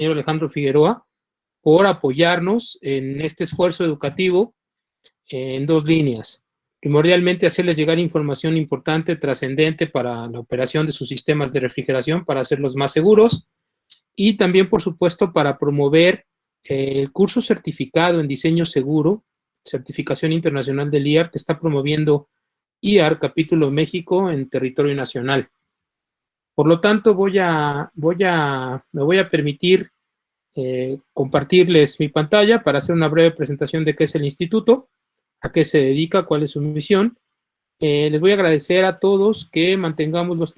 Alejandro Figueroa por apoyarnos en este esfuerzo educativo en dos líneas. Primordialmente, hacerles llegar información importante, trascendente para la operación de sus sistemas de refrigeración, para hacerlos más seguros, y también, por supuesto, para promover el curso certificado en diseño seguro, certificación internacional del IAR, que está promoviendo IAR Capítulo México en territorio nacional. Por lo tanto, me voy a permitir compartirles mi pantalla para hacer una breve presentación de qué es el instituto, a qué se dedica, cuál es su misión. Les voy a agradecer a todos que mantengamos los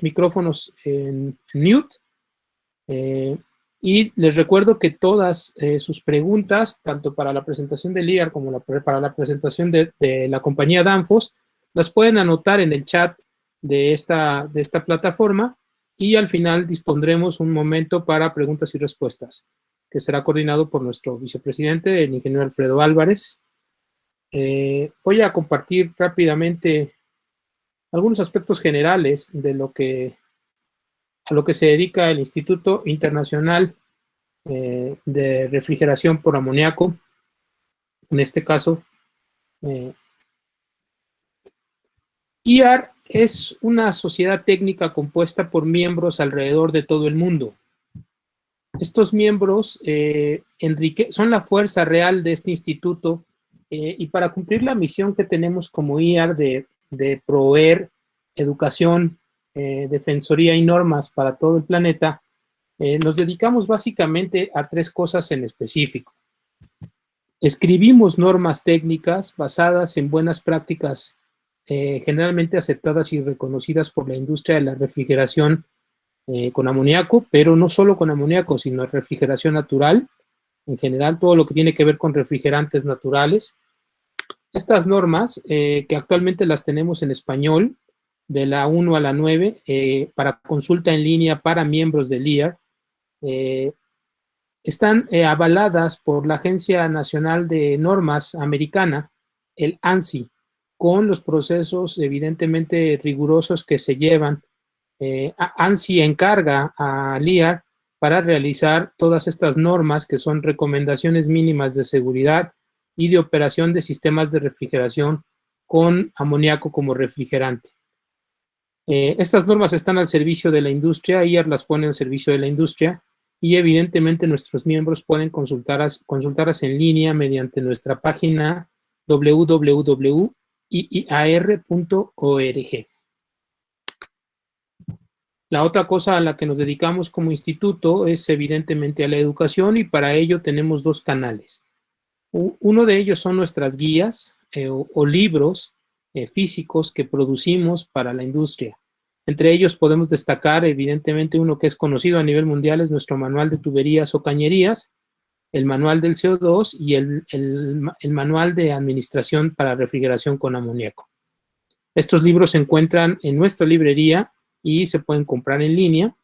micrófonos en mute. Y les recuerdo que todas sus preguntas, tanto para la presentación del IAR como para la presentación de la compañía Danfoss, las pueden anotar en el chat de esta plataforma, y al final dispondremos un momento para preguntas y respuestas, que será coordinado por nuestro vicepresidente, el ingeniero Alfredo Álvarez. Voy a compartir rápidamente algunos aspectos generales de a lo que se dedica el Instituto Internacional de Refrigeración por Amoníaco. En este caso, IAR es una sociedad técnica compuesta por miembros alrededor de todo el mundo. Estos miembros son la fuerza real de este instituto, y para cumplir la misión que tenemos como IAR de proveer educación, defensoría y normas para todo el planeta, nos dedicamos básicamente a tres cosas en específico. Escribimos normas técnicas basadas en buenas prácticas generalmente aceptadas y reconocidas por la industria de la refrigeración con amoníaco, pero no solo con amoníaco, sino refrigeración natural, en general todo lo que tiene que ver con refrigerantes naturales. Estas normas, que actualmente las tenemos en español, de la 1 a la 9, para consulta en línea para miembros del IAR, están avaladas por la Agencia Nacional de Normas Americana, el ANSI, con los procesos evidentemente rigurosos que se llevan. ANSI encarga al IAR para realizar todas estas normas, que son recomendaciones mínimas de seguridad y de operación de sistemas de refrigeración con amoníaco como refrigerante. Estas normas están al servicio de la industria, IAR las pone al servicio de la industria, y evidentemente nuestros miembros pueden consultarlas en línea mediante nuestra página www.iar.org. La otra cosa a la que nos dedicamos como instituto es evidentemente a la educación, y para ello tenemos dos canales. Uno de ellos son nuestras guías o libros físicos que producimos para la industria. Entre ellos podemos destacar evidentemente uno que es conocido a nivel mundial, es nuestro manual de tuberías o cañerías, el manual del CO2 y el manual de administración para refrigeración con amoníaco. Estos libros se encuentran en nuestra librería y se pueden comprar en línea.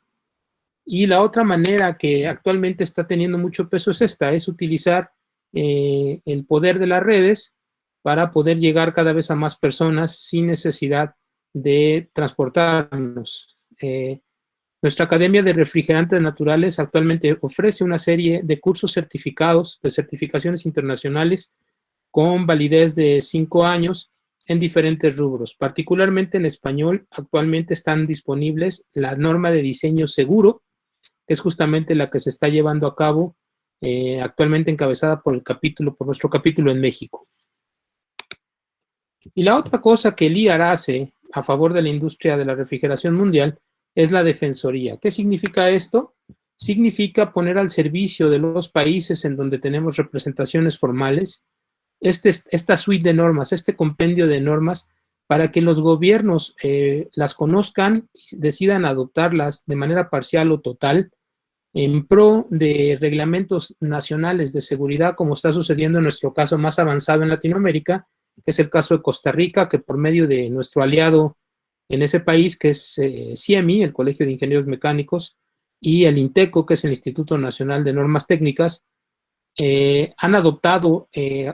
Y la otra manera que actualmente está teniendo mucho peso es utilizar el poder de las redes para poder llegar cada vez a más personas sin necesidad de transportarnos. Nuestra Academia de Refrigerantes Naturales actualmente ofrece una serie de cursos certificados, de certificaciones internacionales con validez de 5 años en diferentes rubros. Particularmente en español, actualmente están disponibles la norma de diseño seguro, que es justamente la que se está llevando a cabo actualmente encabezada por nuestro capítulo en México. Y la otra cosa que el IAR hace a favor de la industria de la refrigeración mundial es la defensoría. ¿Qué significa esto? Significa poner al servicio de los países en donde tenemos representaciones formales esta suite de normas, este compendio de normas, para que los gobiernos las conozcan y decidan adoptarlas de manera parcial o total en pro de reglamentos nacionales de seguridad, como está sucediendo en nuestro caso más avanzado en Latinoamérica, que es el caso de Costa Rica, que por medio de nuestro aliado en ese país, que es CIEMI, el Colegio de Ingenieros Mecánicos, y el INTECO, que es el Instituto Nacional de Normas Técnicas, han adoptado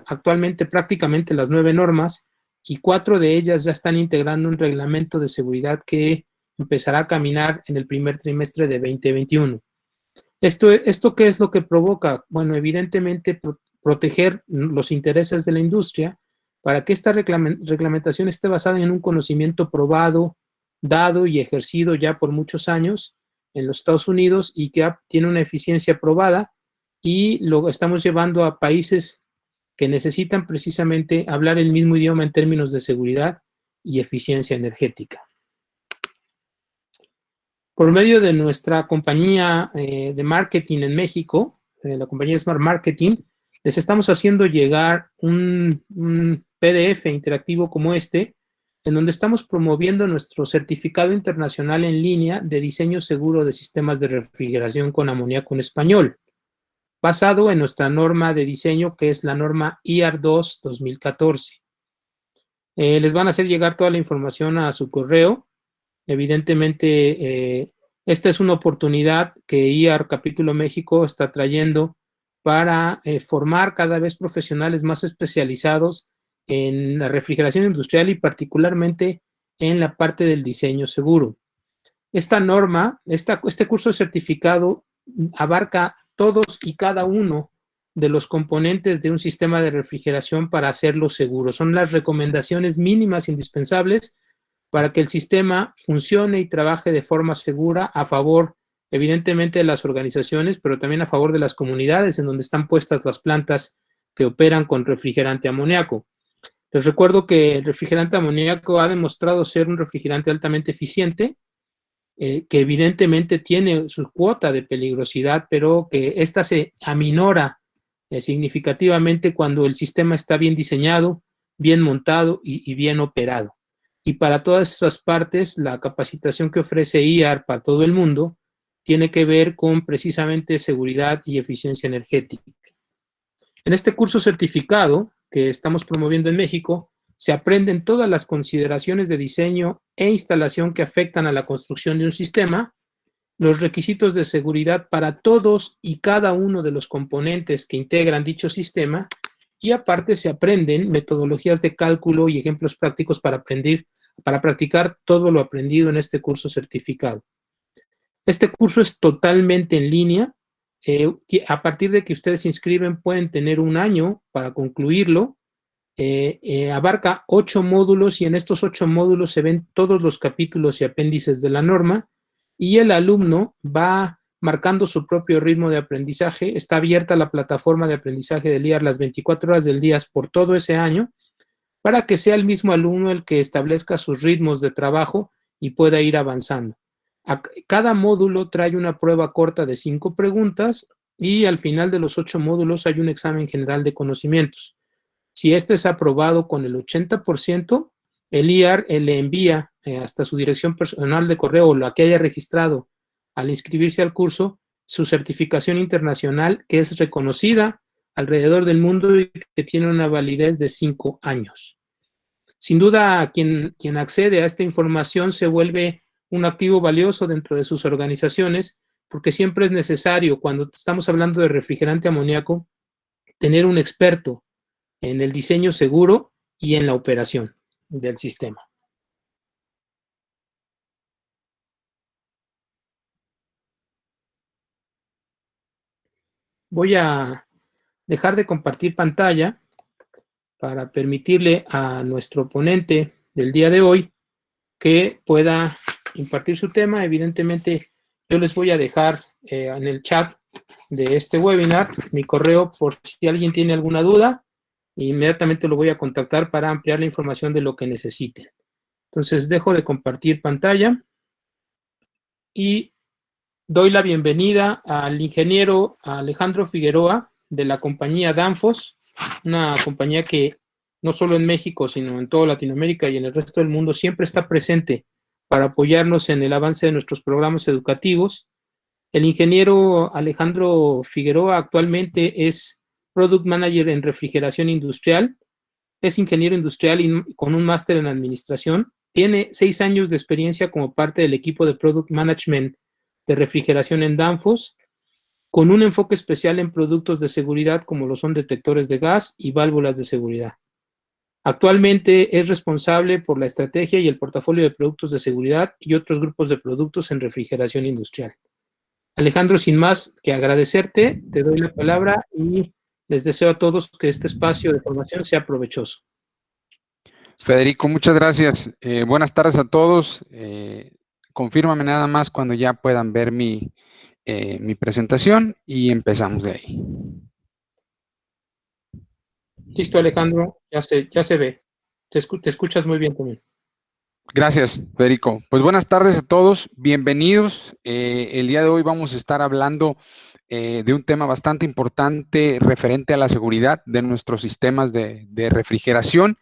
actualmente prácticamente las 9 normas, y 4 de ellas ya están integrando un reglamento de seguridad que empezará a caminar en el primer trimestre de 2021. ¿Esto qué es lo que provoca? Bueno, evidentemente proteger los intereses de la industria para que esta reglamentación esté basada en un conocimiento probado, dado y ejercido ya por muchos años en los Estados Unidos y que tiene una eficiencia probada, y lo estamos llevando a países que necesitan precisamente hablar el mismo idioma en términos de seguridad y eficiencia energética. Por medio de nuestra compañía de marketing en México, la compañía Smart Marketing, les estamos haciendo llegar un PDF interactivo como este, en donde estamos promoviendo nuestro certificado internacional en línea de diseño seguro de sistemas de refrigeración con amoníaco en español, basado en nuestra norma de diseño, que es la norma IAR2 2014. Les van a hacer llegar toda la información a su correo. Evidentemente, esta es una oportunidad que IAR Capítulo México está trayendo para formar cada vez profesionales más especializados en la refrigeración industrial y particularmente en la parte del diseño seguro. Esta norma, este curso certificado abarca todos y cada uno de los componentes de un sistema de refrigeración para hacerlo seguro. Son las recomendaciones mínimas indispensables para que el sistema funcione y trabaje de forma segura a favor, evidentemente, de las organizaciones, pero también a favor de las comunidades en donde están puestas las plantas que operan con refrigerante amoníaco. Les recuerdo que el refrigerante amoníaco ha demostrado ser un refrigerante altamente eficiente, que evidentemente tiene su cuota de peligrosidad, pero que ésta se aminora significativamente cuando el sistema está bien diseñado, bien montado y bien operado. Y para todas esas partes, la capacitación que ofrece IAR para todo el mundo tiene que ver con precisamente seguridad y eficiencia energética. En este curso certificado que estamos promoviendo en México, se aprenden todas las consideraciones de diseño e instalación que afectan a la construcción de un sistema, los requisitos de seguridad para todos y cada uno de los componentes que integran dicho sistema, y aparte se aprenden metodologías de cálculo y ejemplos prácticos para practicar todo lo aprendido en este curso certificado. Este curso es totalmente en línea. A partir de que ustedes se inscriben, pueden tener un año para concluirlo. Abarca 8 módulos y en estos 8 módulos se ven todos los capítulos y apéndices de la norma, y el alumno va marcando su propio ritmo de aprendizaje. Está abierta la plataforma de aprendizaje del IAR las 24 horas del día por todo ese año, para que sea el mismo alumno el que establezca sus ritmos de trabajo y pueda ir avanzando. Cada módulo trae una prueba corta de 5 preguntas y al final de los 8 módulos hay un examen general de conocimientos. Si este es aprobado con el 80%, el IAR le envía hasta su dirección personal de correo o la que haya registrado al inscribirse al curso su certificación internacional, que es reconocida alrededor del mundo y que tiene una validez de 5 años. Sin duda, quien accede a esta información se vuelve un activo valioso dentro de sus organizaciones, porque siempre es necesario, cuando estamos hablando de refrigerante amoníaco, tener un experto en el diseño seguro y en la operación del sistema. Voy a dejar de compartir pantalla para permitirle a nuestro ponente del día de hoy que pueda impartir su tema. Evidentemente, yo les voy a dejar en el chat de este webinar mi correo por si alguien tiene alguna duda. Inmediatamente lo voy a contactar para ampliar la información de lo que necesiten. Entonces, dejo de compartir pantalla y doy la bienvenida al ingeniero Alejandro Figueroa de la compañía Danfoss, una compañía que no solo en México, sino en toda Latinoamérica y en el resto del mundo siempre está presente para apoyarnos en el avance de nuestros programas educativos. El ingeniero Alejandro Figueroa actualmente es Product Manager en refrigeración industrial, es ingeniero industrial y con un máster en administración. Tiene 6 años de experiencia como parte del equipo de Product Management de refrigeración en Danfoss, con un enfoque especial en productos de seguridad como lo son detectores de gas y válvulas de seguridad. Actualmente es responsable por la estrategia y el portafolio de productos de seguridad y otros grupos de productos en refrigeración industrial. Alejandro, sin más que agradecerte, te doy la palabra y les deseo a todos que este espacio de formación sea provechoso. Federico, muchas gracias. Buenas tardes a todos. Confírmame nada más cuando ya puedan ver mi presentación y empezamos de ahí. Listo, Alejandro, ya se ve. Te escuchas muy bien también. Gracias, Federico. Pues buenas tardes a todos, bienvenidos. El día de hoy vamos a estar hablando de un tema bastante importante referente a la seguridad de nuestros sistemas de refrigeración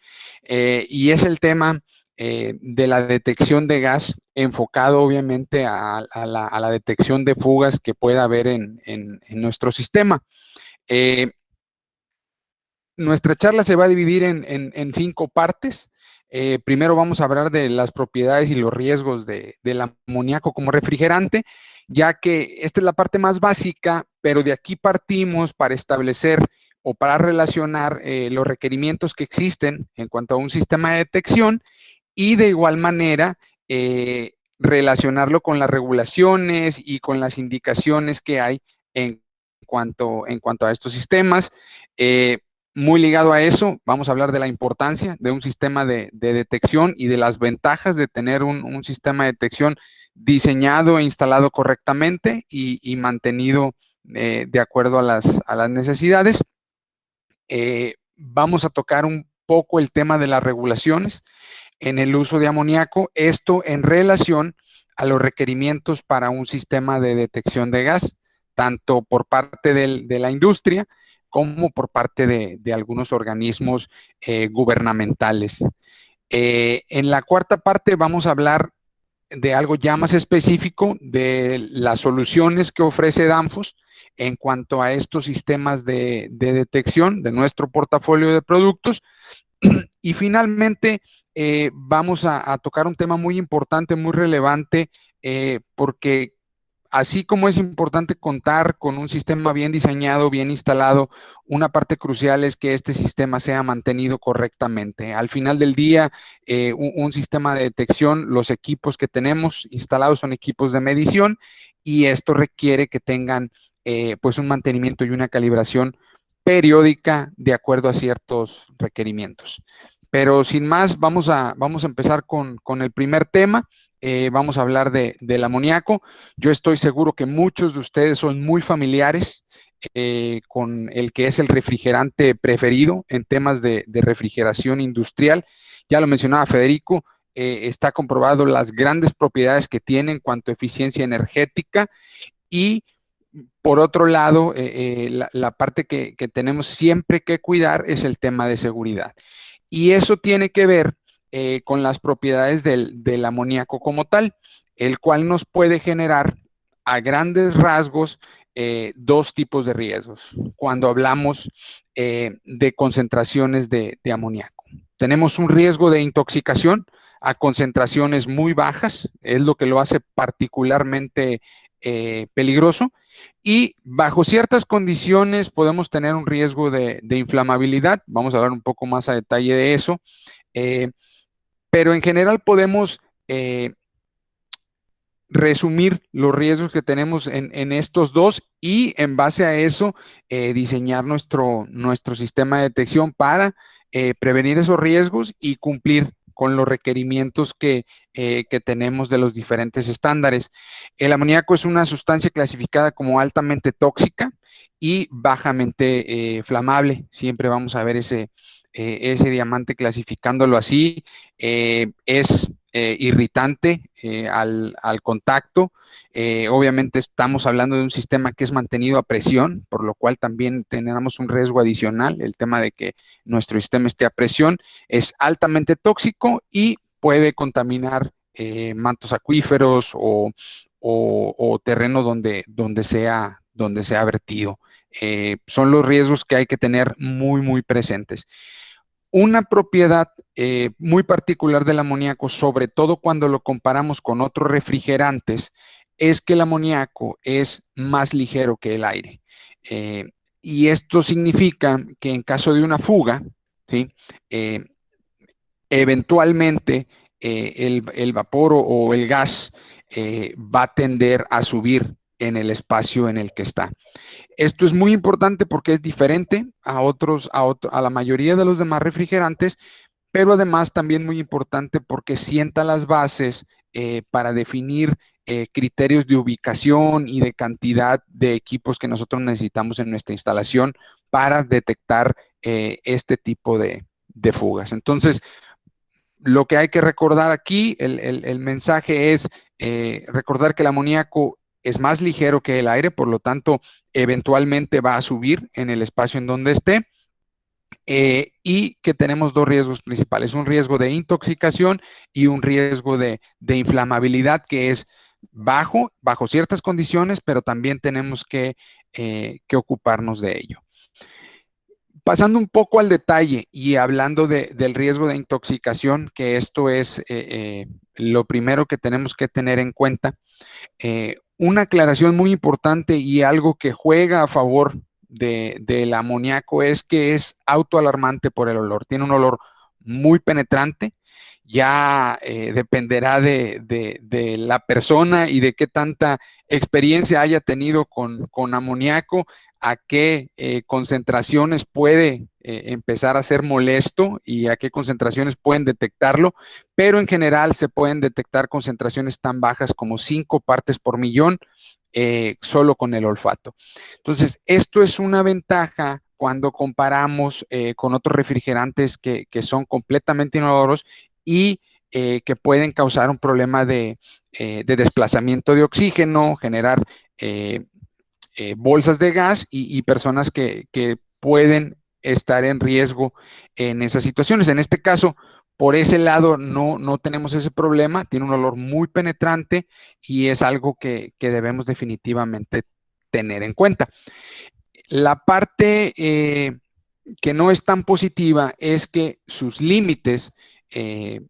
y es el tema de la detección de gas enfocado obviamente a la detección de fugas que pueda haber en nuestro sistema. Nuestra charla se va a dividir en 5 partes. Primero vamos a hablar de las propiedades y los riesgos del amoníaco como refrigerante, ya que esta es la parte más básica, pero de aquí partimos para establecer o para relacionar los requerimientos que existen en cuanto a un sistema de detección y de igual manera relacionarlo con las regulaciones y con las indicaciones que hay en cuanto a estos sistemas. Muy ligado a eso, vamos a hablar de la importancia de un sistema de detección y de las ventajas de tener un sistema de detección diseñado e instalado correctamente y mantenido de acuerdo a las necesidades. Vamos a tocar un poco el tema de las regulaciones en el uso de amoníaco, esto en relación a los requerimientos para un sistema de detección de gas, tanto por parte de la industria como por parte de algunos organismos gubernamentales. En la cuarta parte vamos a hablar de algo ya más específico, de las soluciones que ofrece Danfoss en cuanto a estos sistemas de detección de nuestro portafolio de productos. Y finalmente, vamos a tocar un tema muy importante, muy relevante, porque así como es importante contar con un sistema bien diseñado, bien instalado, una parte crucial es que este sistema sea mantenido correctamente. Al final del día, un sistema de detección, los equipos que tenemos instalados son equipos de medición y esto requiere que tengan pues un mantenimiento y una calibración periódica de acuerdo a ciertos requerimientos. Pero sin más, vamos a empezar con el primer tema. Vamos a hablar del amoníaco. Yo estoy seguro que muchos de ustedes son muy familiares con el que es el refrigerante preferido en temas de refrigeración industrial. Ya lo mencionaba Federico, está comprobado las grandes propiedades que tiene en cuanto a eficiencia energética y por otro lado, la parte que tenemos siempre que cuidar es el tema de seguridad. Y eso tiene que ver con las propiedades del amoníaco como tal, el cual nos puede generar a grandes rasgos 2 tipos de riesgos cuando hablamos de concentraciones de amoníaco. Tenemos un riesgo de intoxicación a concentraciones muy bajas, es lo que lo hace particularmente peligroso, y bajo ciertas condiciones podemos tener un riesgo de inflamabilidad. Vamos a hablar un poco más a detalle de eso, eh, pero en general podemos resumir los riesgos que tenemos en estos dos y en base a eso diseñar nuestro sistema de detección para prevenir esos riesgos y cumplir con los requerimientos que tenemos de los diferentes estándares. El amoníaco es una sustancia clasificada como altamente tóxica y bajamente flamable. Siempre vamos a ver ese diamante clasificándolo así. Es irritante al contacto. Obviamente estamos hablando de un sistema que es mantenido a presión, por lo cual también tenemos un riesgo adicional, el tema de que nuestro sistema esté a presión. Es altamente tóxico y puede contaminar mantos acuíferos o terreno donde sea vertido. Son los riesgos que hay que tener muy, muy presentes. Una propiedad muy particular del amoníaco, sobre todo cuando lo comparamos con otros refrigerantes, es que el amoníaco es más ligero que el aire. Y esto significa que en caso de una fuga, ¿sí? Eventualmente el vapor o el gas va a tender a subir en el espacio en el que está. Esto es muy importante porque es diferente a la mayoría de los demás refrigerantes, pero además también muy importante porque sienta las bases para definir criterios de ubicación y de cantidad de equipos que nosotros necesitamos en nuestra instalación para detectar este tipo de fugas. Entonces, lo que hay que recordar aquí, el mensaje es recordar que el amoníaco es más ligero que el aire, por lo tanto, eventualmente va a subir en el espacio en donde esté. Y que tenemos dos riesgos principales, un riesgo de intoxicación y un riesgo de inflamabilidad que es bajo ciertas condiciones, pero también tenemos que ocuparnos de ello. Pasando un poco al detalle y hablando del riesgo de intoxicación, que esto es lo primero que tenemos que tener en cuenta, una aclaración muy importante y algo que juega a favor del amoníaco es que es autoalarmante por el olor. Tiene un olor muy penetrante. Ya dependerá de la persona y de qué tanta experiencia haya tenido con amoníaco, a qué concentraciones puede empezar a ser molesto y a qué concentraciones pueden detectarlo, pero en general se pueden detectar concentraciones tan bajas como 5 partes por millón solo con el olfato. Entonces, esto es una ventaja cuando comparamos con otros refrigerantes que son completamente inodoros y que pueden causar un problema de desplazamiento de oxígeno, generar bolsas de gas y personas que pueden estar en riesgo en esas situaciones. En este caso, por ese lado no tenemos ese problema, tiene un olor muy penetrante y es algo que debemos definitivamente tener en cuenta. La parte que no es tan positiva es que sus límites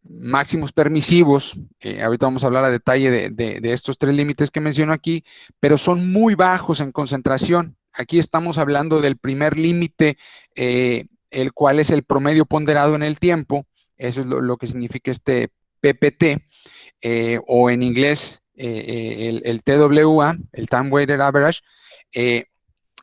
máximos permisivos, ahorita vamos a hablar a detalle de estos 3 límites que menciono aquí, pero son muy bajos en concentración. Aquí estamos hablando del primer límite, el cual es el promedio ponderado en el tiempo, eso es lo que significa este PPT, o en inglés el TWA, el Time Weighted Average.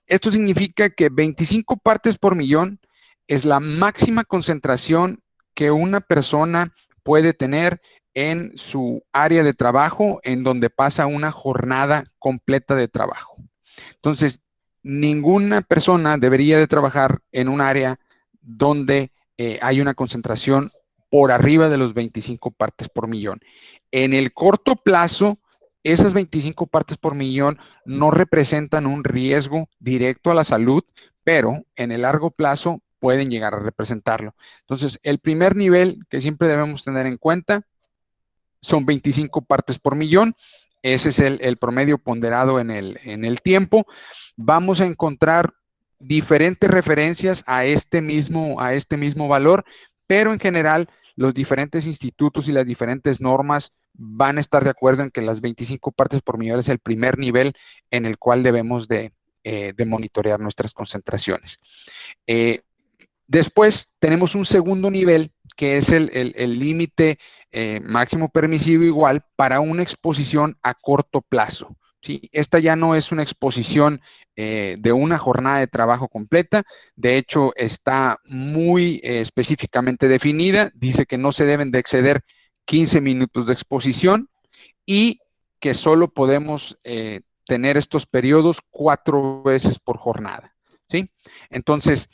Esto significa que 25 partes por millón es la máxima concentración que una persona puede tener en su área de trabajo, en donde pasa una jornada completa de trabajo. Entonces, ninguna persona debería de trabajar en un área donde hay una concentración por arriba de los 25 partes por millón. En el corto plazo, esas 25 partes por millón no representan un riesgo directo a la salud, pero en el largo plazo pueden llegar a representarlo. Entonces, el primer nivel que siempre debemos tener en cuenta son 25 partes por millón. Ese es el promedio ponderado en el tiempo. Vamos a encontrar diferentes referencias a este mismo valor, pero en general los diferentes institutos y las diferentes normas van a estar de acuerdo en que las 25 partes por millón es el primer nivel en el cual debemos de monitorear nuestras concentraciones. Después tenemos un segundo nivel que es el límite máximo permisivo igual para una exposición a corto plazo. ¿Sí? Esta ya no es una exposición de una jornada de trabajo completa, de hecho está muy específicamente definida, dice que no se deben de exceder 15 minutos de exposición y que solo podemos tener estos periodos 4 veces por jornada. ¿Sí? Entonces,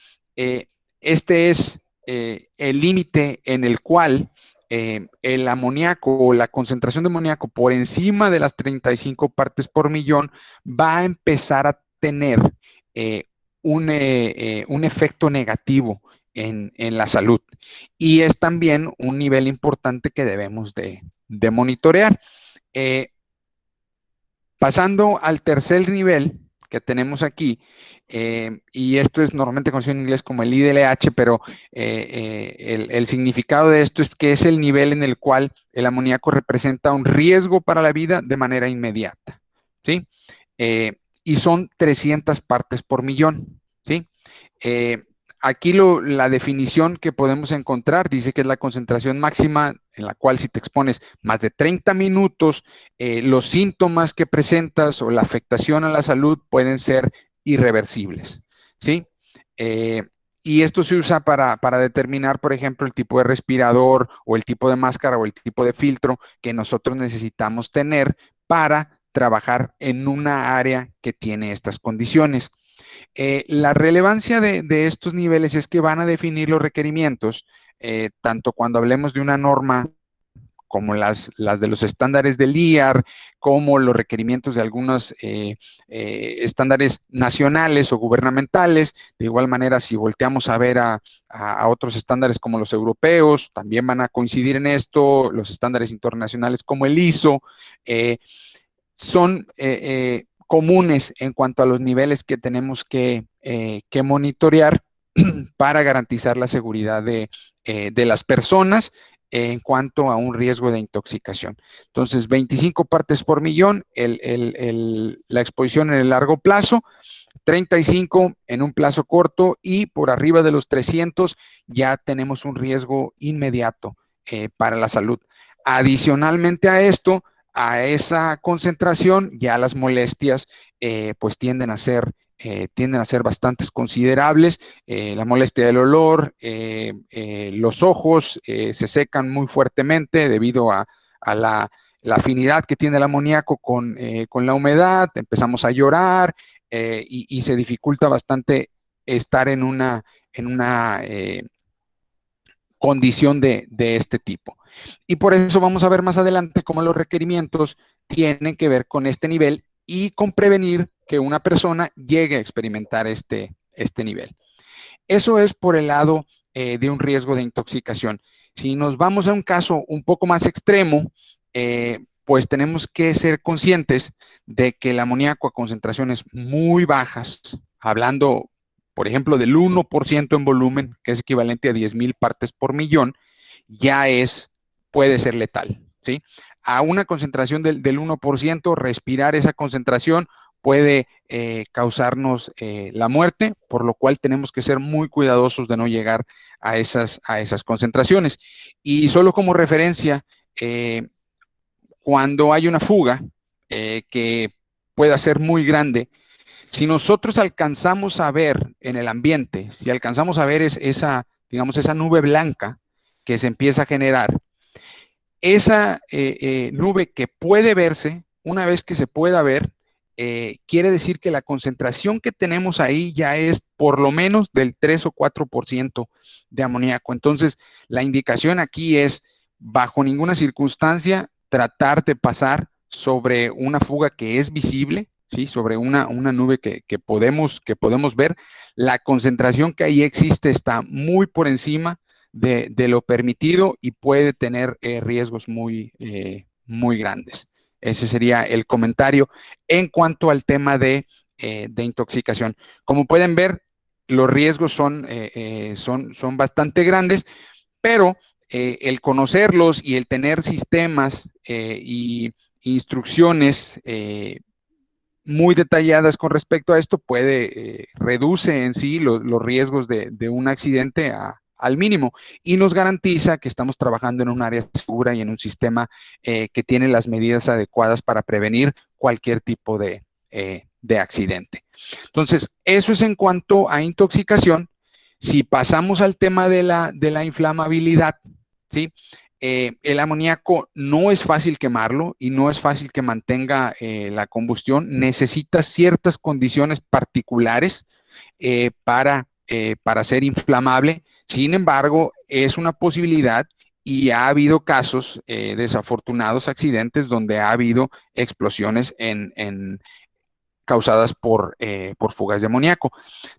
este es el límite en el cual el amoníaco o la concentración de amoníaco por encima de las 35 partes por millón va a empezar a tener un efecto negativo en la salud. Y es también un nivel importante que debemos de monitorear. Pasando al tercer nivel que tenemos aquí, y esto es normalmente conocido en inglés como el IDLH, pero el significado de esto es que es el nivel en el cual el amoníaco representa un riesgo para la vida de manera inmediata, ¿sí? Y son 300 partes por millón, ¿sí? Aquí la definición que podemos encontrar dice que es la concentración máxima en la cual si te expones más de 30 minutos, los síntomas que presentas o la afectación a la salud pueden ser irreversibles, ¿sí? Y esto se usa para determinar, por ejemplo, el tipo de respirador o el tipo de máscara o el tipo de filtro que nosotros necesitamos tener para trabajar en una área que tiene estas condiciones. La relevancia de estos niveles es que van a definir los requerimientos, tanto cuando hablemos de una norma como las de los estándares del IAR, como los requerimientos de algunos estándares nacionales o gubernamentales. De igual manera, si volteamos a ver a otros estándares como los europeos, también van a coincidir en esto, los estándares internacionales como el ISO, son comunes en cuanto a los niveles que tenemos que monitorear para garantizar la seguridad de las personas en cuanto a un riesgo de intoxicación. Entonces, 25 partes por millón, la exposición en el largo plazo, 35 en un plazo corto y por arriba de los 300 ya tenemos un riesgo inmediato para la salud. Adicionalmente a esto, a esa concentración, ya las molestias pues tienden a ser bastantes considerables. La molestia del olor, los ojos se secan muy fuertemente debido a la afinidad que tiene el amoníaco con la humedad, empezamos a llorar y se dificulta bastante estar en una condición de este tipo. Y por eso vamos a ver más adelante cómo los requerimientos tienen que ver con este nivel y con prevenir que una persona llegue a experimentar este nivel. Eso es por el lado de un riesgo de intoxicación. Si nos vamos a un caso un poco más extremo, pues tenemos que ser conscientes de que el amoníaco a concentraciones muy bajas, hablando, por ejemplo, del 1% en volumen, que es equivalente a 10,000 partes por millón, ya puede ser letal, ¿sí? A una concentración del 1%, respirar esa concentración puede causarnos la muerte, por lo cual tenemos que ser muy cuidadosos de no llegar a esas concentraciones. Y solo como referencia, cuando hay una fuga que pueda ser muy grande, si nosotros alcanzamos a ver en el ambiente, si alcanzamos a ver digamos, esa nube blanca que se empieza a generar, esa nube que puede verse, una vez que se pueda ver, quiere decir que la concentración que tenemos ahí ya es por lo menos del 3 o 4% de amoníaco. Entonces, la indicación aquí es, bajo ninguna circunstancia, tratar de pasar sobre una fuga que es visible, ¿sí? Sobre una nube que podemos ver. La concentración que ahí existe está muy por encima de lo permitido y puede tener riesgos muy grandes. Ese sería el comentario en cuanto al tema de intoxicación. Como pueden ver, los riesgos son bastante grandes, pero el conocerlos y el tener sistemas y instrucciones muy detalladas con respecto a esto reduce en sí los riesgos de un accidente al mínimo y nos garantiza que estamos trabajando en un área segura y en un sistema que tiene las medidas adecuadas para prevenir cualquier tipo de accidente. Entonces, eso es en cuanto a intoxicación. Si pasamos al tema de la inflamabilidad, ¿sí? El amoníaco no es fácil quemarlo y no es fácil que mantenga la combustión. Necesita ciertas condiciones particulares para ser inflamable. Sin embargo, es una posibilidad y ha habido casos, desafortunados accidentes, donde ha habido explosiones causadas por fugas de amoníaco.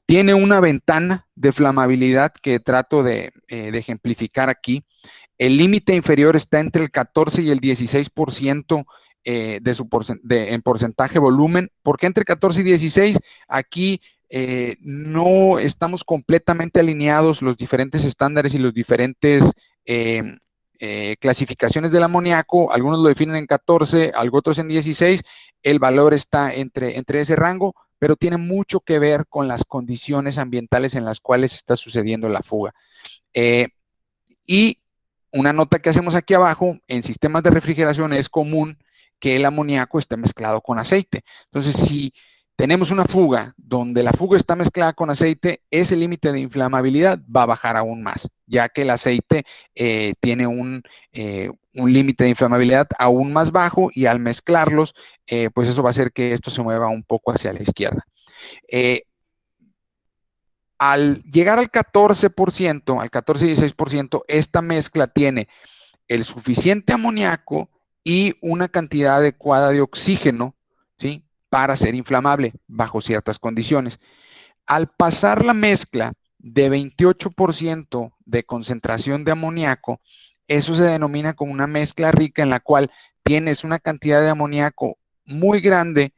Tiene una ventana de flamabilidad que trato de ejemplificar aquí. El límite inferior está entre el 14 y el 16% en porcentaje volumen. ¿Por qué entre 14 y 16? Aquí no estamos completamente alineados los diferentes estándares y los diferentes clasificaciones del amoníaco. Algunos lo definen en 14, otros en 16. El valor está entre ese rango, pero tiene mucho que ver con las condiciones ambientales en las cuales está sucediendo la fuga. Y una nota que hacemos aquí abajo, en sistemas de refrigeración es común que el amoníaco esté mezclado con aceite. Entonces, si tenemos una fuga donde la fuga está mezclada con aceite, ese límite de inflamabilidad va a bajar aún más, ya que el aceite tiene un límite de inflamabilidad aún más bajo y al mezclarlos, pues eso va a hacer que esto se mueva un poco hacia la izquierda. Al llegar al 14%, al 14-16%, esta mezcla tiene el suficiente amoníaco y una cantidad adecuada de oxígeno, ¿sí?, para ser inflamable bajo ciertas condiciones. Al pasar la mezcla de 28% de concentración de amoníaco, eso se denomina como una mezcla rica en la cual tienes una cantidad de amoníaco muy grande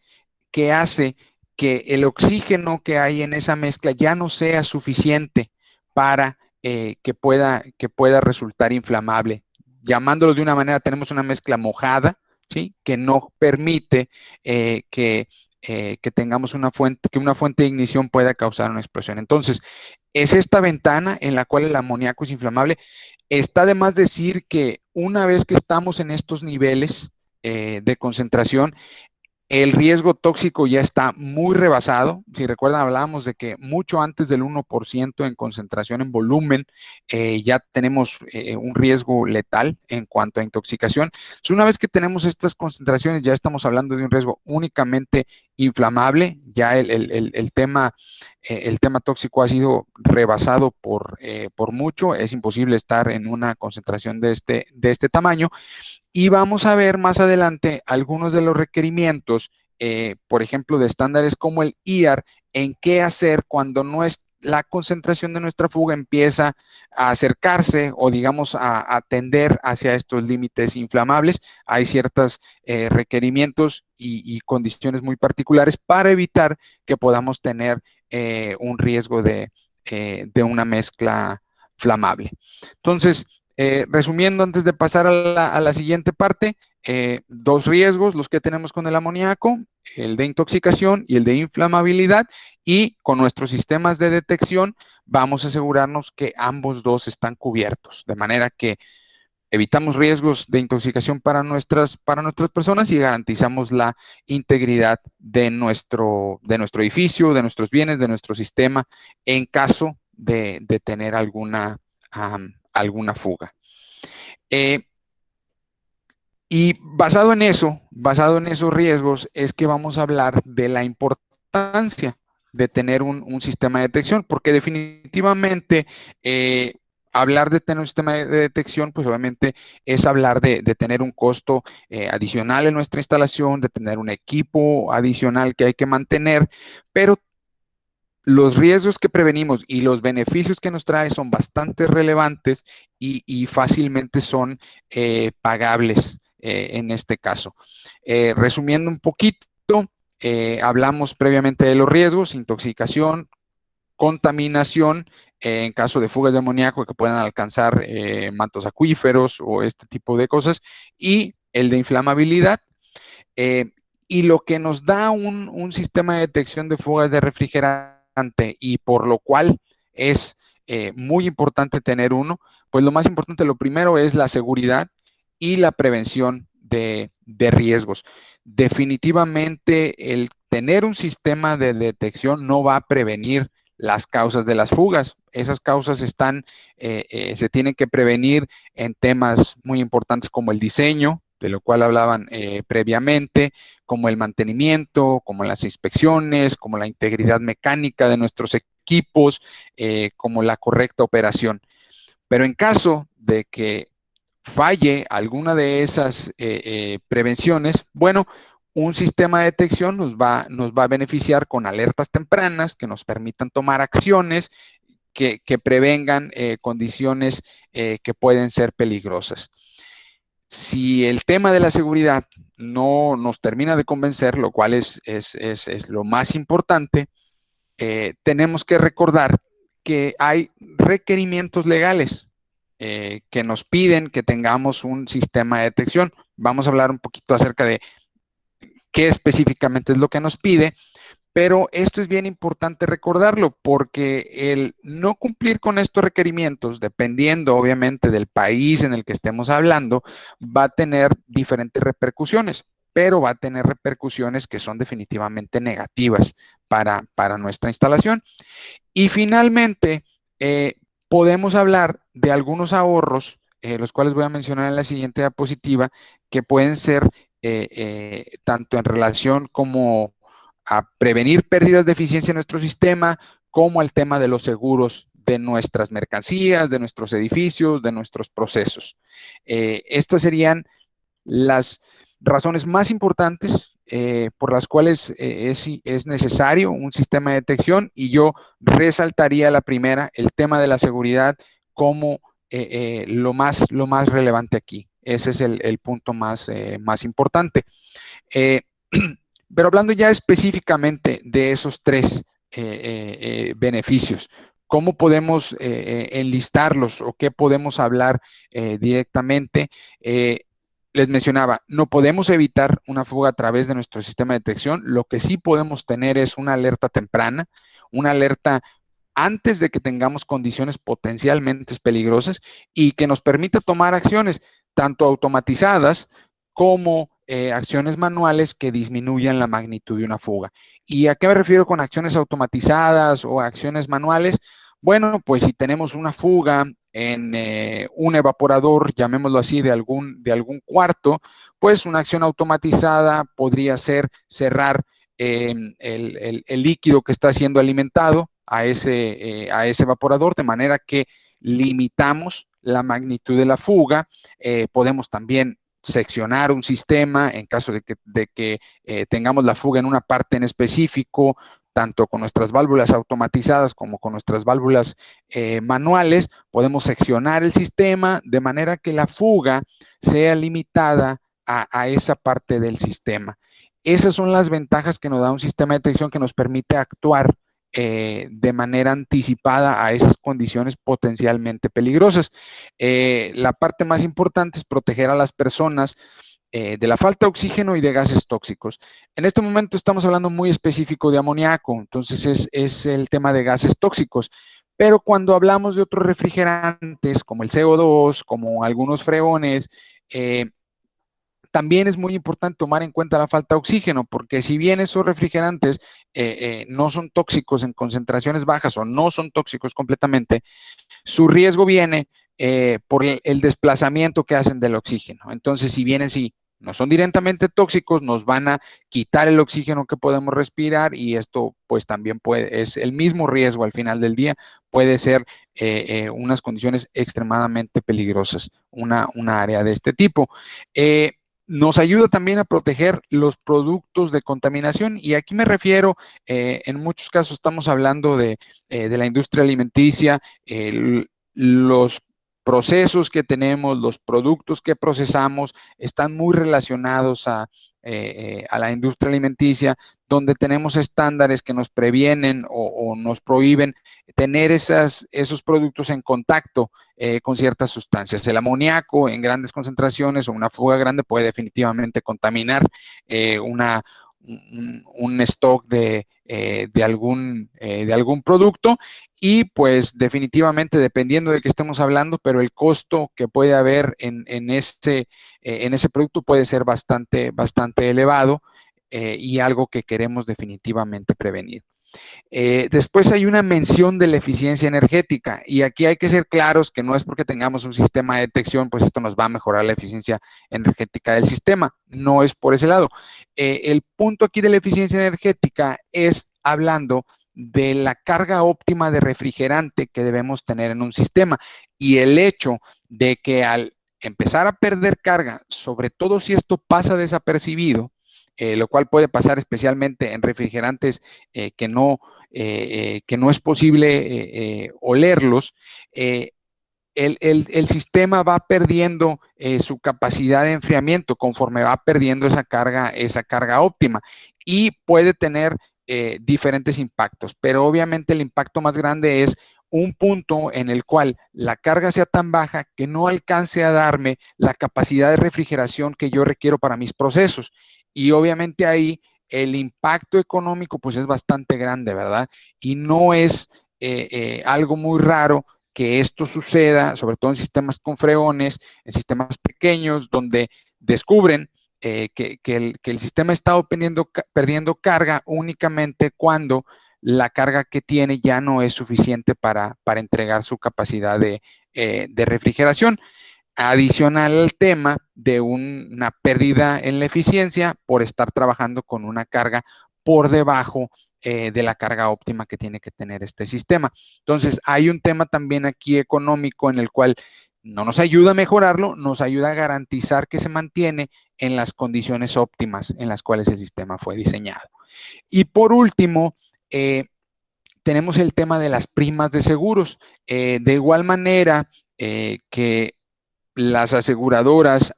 que hace que el oxígeno que hay en esa mezcla ya no sea suficiente para que pueda resultar inflamable. Llamándolo de una manera, tenemos una mezcla mojada, ¿sí?, que no permite que tengamos que una fuente de ignición pueda causar una explosión. Entonces, es esta ventana en la cual el amoníaco es inflamable. Está de más decir que una vez que estamos en estos niveles de concentración, el riesgo tóxico ya está muy rebasado. Si recuerdan, hablábamos de que mucho antes del 1% en concentración en volumen, ya tenemos un riesgo letal en cuanto a intoxicación. Entonces, una vez que tenemos estas concentraciones, ya estamos hablando de un riesgo únicamente inflamable. Ya el tema tóxico ha sido rebasado por mucho. Es imposible estar en una concentración de este tamaño. Y vamos a ver más adelante algunos de los requerimientos, por ejemplo, de estándares como el IAR, en qué hacer cuando la concentración de nuestra fuga empieza a acercarse o, digamos, a tender hacia estos límites inflamables. Hay ciertos requerimientos y condiciones muy particulares para evitar que podamos tener un riesgo de una mezcla flamable. Entonces, resumiendo, antes de pasar a la siguiente parte, dos riesgos los que tenemos con el amoníaco, el de intoxicación y el de inflamabilidad, y con nuestros sistemas de detección vamos a asegurarnos que ambos dos están cubiertos, de manera que evitamos riesgos de intoxicación para nuestras personas y garantizamos la integridad de nuestro edificio, de nuestros bienes, de nuestro sistema, en caso de tener alguna fuga. Y basado en esos riesgos, es que vamos a hablar de la importancia de tener un sistema de detección, porque definitivamente hablar de tener un sistema de detección, pues obviamente es hablar de tener un costo adicional en nuestra instalación, de tener un equipo adicional que hay que mantener, pero los riesgos que prevenimos y los beneficios que nos trae son bastante relevantes y fácilmente son pagables en este caso. Resumiendo un poquito, hablamos previamente de los riesgos: intoxicación, contaminación, en caso de fugas de amoníaco que puedan alcanzar mantos acuíferos o este tipo de cosas, y el de inflamabilidad. Y lo que nos da un sistema de detección de fugas de refrigerante, y por lo cual es muy importante tener uno, pues lo más importante, lo primero, es la seguridad y la prevención de riesgos. Definitivamente el tener un sistema de detección no va a prevenir las causas de las fugas. Esas causas se tienen que prevenir en temas muy importantes como el diseño, de lo cual hablaban previamente, como el mantenimiento, como las inspecciones, como la integridad mecánica de nuestros equipos, como la correcta operación. Pero en caso de que falle alguna de esas prevenciones, bueno, un sistema de detección nos va a beneficiar con alertas tempranas que nos permitan tomar acciones que prevengan condiciones que pueden ser peligrosas. Si el tema de la seguridad no nos termina de convencer, lo cual es lo más importante, tenemos que recordar que hay requerimientos legales que nos piden que tengamos un sistema de detección. Vamos a hablar un poquito acerca de qué específicamente es lo que nos pide, Pero esto es bien importante recordarlo porque el no cumplir con estos requerimientos, dependiendo obviamente del país en el que estemos hablando, va a tener diferentes repercusiones, pero va a tener repercusiones que son definitivamente negativas para nuestra instalación. Y finalmente, podemos hablar de algunos ahorros, los cuales voy a mencionar en la siguiente diapositiva, que pueden ser tanto en relación como a prevenir pérdidas de eficiencia en nuestro sistema, como al tema de los seguros de nuestras mercancías, de nuestros edificios, de nuestros procesos. Estas serían las razones más importantes por las cuales es necesario un sistema de detección, y yo resaltaría la primera, el tema de la seguridad, como lo más relevante aquí. Ese es el punto más importante. Pero hablando ya específicamente de esos tres beneficios, ¿cómo podemos enlistarlos o qué podemos hablar directamente? Les mencionaba, no podemos evitar una fuga a través de nuestro sistema de detección. Lo que sí podemos tener es una alerta temprana, una alerta antes de que tengamos condiciones potencialmente peligrosas y que nos permita tomar acciones tanto automatizadas como acciones manuales que disminuyan la magnitud de una fuga. ¿Y a qué me refiero con acciones automatizadas o acciones manuales? Bueno, pues si tenemos una fuga en un evaporador, llamémoslo así, de algún cuarto, pues una acción automatizada podría ser cerrar el líquido que está siendo alimentado a ese evaporador, de manera que limitamos la magnitud de la fuga. Podemos también seccionar un sistema en caso de que tengamos la fuga en una parte en específico, tanto con nuestras válvulas automatizadas como con nuestras válvulas manuales. Podemos seccionar el sistema de manera que la fuga sea limitada a esa parte del sistema. Esas son las ventajas que nos da un sistema de detección que nos permite actuar de manera anticipada a esas condiciones potencialmente peligrosas. La parte más importante es proteger a las personas de la falta de oxígeno y de gases tóxicos. En este momento estamos hablando muy específico de amoníaco, entonces es el tema de gases tóxicos. Pero cuando hablamos de otros refrigerantes, como el CO2, como algunos freones, también es muy importante tomar en cuenta la falta de oxígeno, porque si bien esos refrigerantes no son tóxicos en concentraciones bajas o no son tóxicos completamente, su riesgo viene por el desplazamiento que hacen del oxígeno. Entonces, si bien sí no son directamente tóxicos, nos van a quitar el oxígeno que podemos respirar, y esto pues también es el mismo riesgo al final del día, puede ser unas condiciones extremadamente peligrosas, una área de este tipo. Nos ayuda también a proteger los productos de contaminación, y aquí me refiero, en muchos casos estamos hablando de la industria alimenticia, los procesos que tenemos, los productos que procesamos están muy relacionados a la industria alimenticia, donde tenemos estándares que nos previenen o nos prohíben tener esos productos en contacto con ciertas sustancias. El amoníaco en grandes concentraciones o una fuga grande puede definitivamente contaminar un stock de algún producto, y pues definitivamente, dependiendo de qué estemos hablando, pero el costo que puede haber en ese producto puede ser bastante elevado, y algo que queremos definitivamente prevenir. Después hay una mención de la eficiencia energética, y aquí hay que ser claros que no es porque tengamos un sistema de detección, pues esto nos va a mejorar la eficiencia energética del sistema. No es por ese lado. El punto aquí de la eficiencia energética es hablando de la carga óptima de refrigerante que debemos tener en un sistema, y el hecho de que al empezar a perder carga, sobre todo si esto pasa desapercibido, lo cual puede pasar especialmente en refrigerantes que no es posible olerlos, el sistema va perdiendo su capacidad de enfriamiento conforme va perdiendo esa carga óptima, y puede tener diferentes impactos, pero obviamente el impacto más grande es un punto en el cual la carga sea tan baja que no alcance a darme la capacidad de refrigeración que yo requiero para mis procesos, y obviamente ahí el impacto económico pues es bastante grande, ¿verdad? Y no es algo muy raro que esto suceda, sobre todo en sistemas con freones, en sistemas pequeños, donde descubren que el sistema está perdiendo carga únicamente cuando la carga que tiene ya no es suficiente para entregar su capacidad de refrigeración. Adicional al tema de una pérdida en la eficiencia por estar trabajando con una carga por debajo de la carga óptima que tiene que tener este sistema. Entonces, hay un tema también aquí económico en el cual no nos ayuda a mejorarlo, nos ayuda a garantizar que se mantiene en las condiciones óptimas en las cuales el sistema fue diseñado. Y por último, tenemos el tema de las primas de seguros. De igual manera que las aseguradoras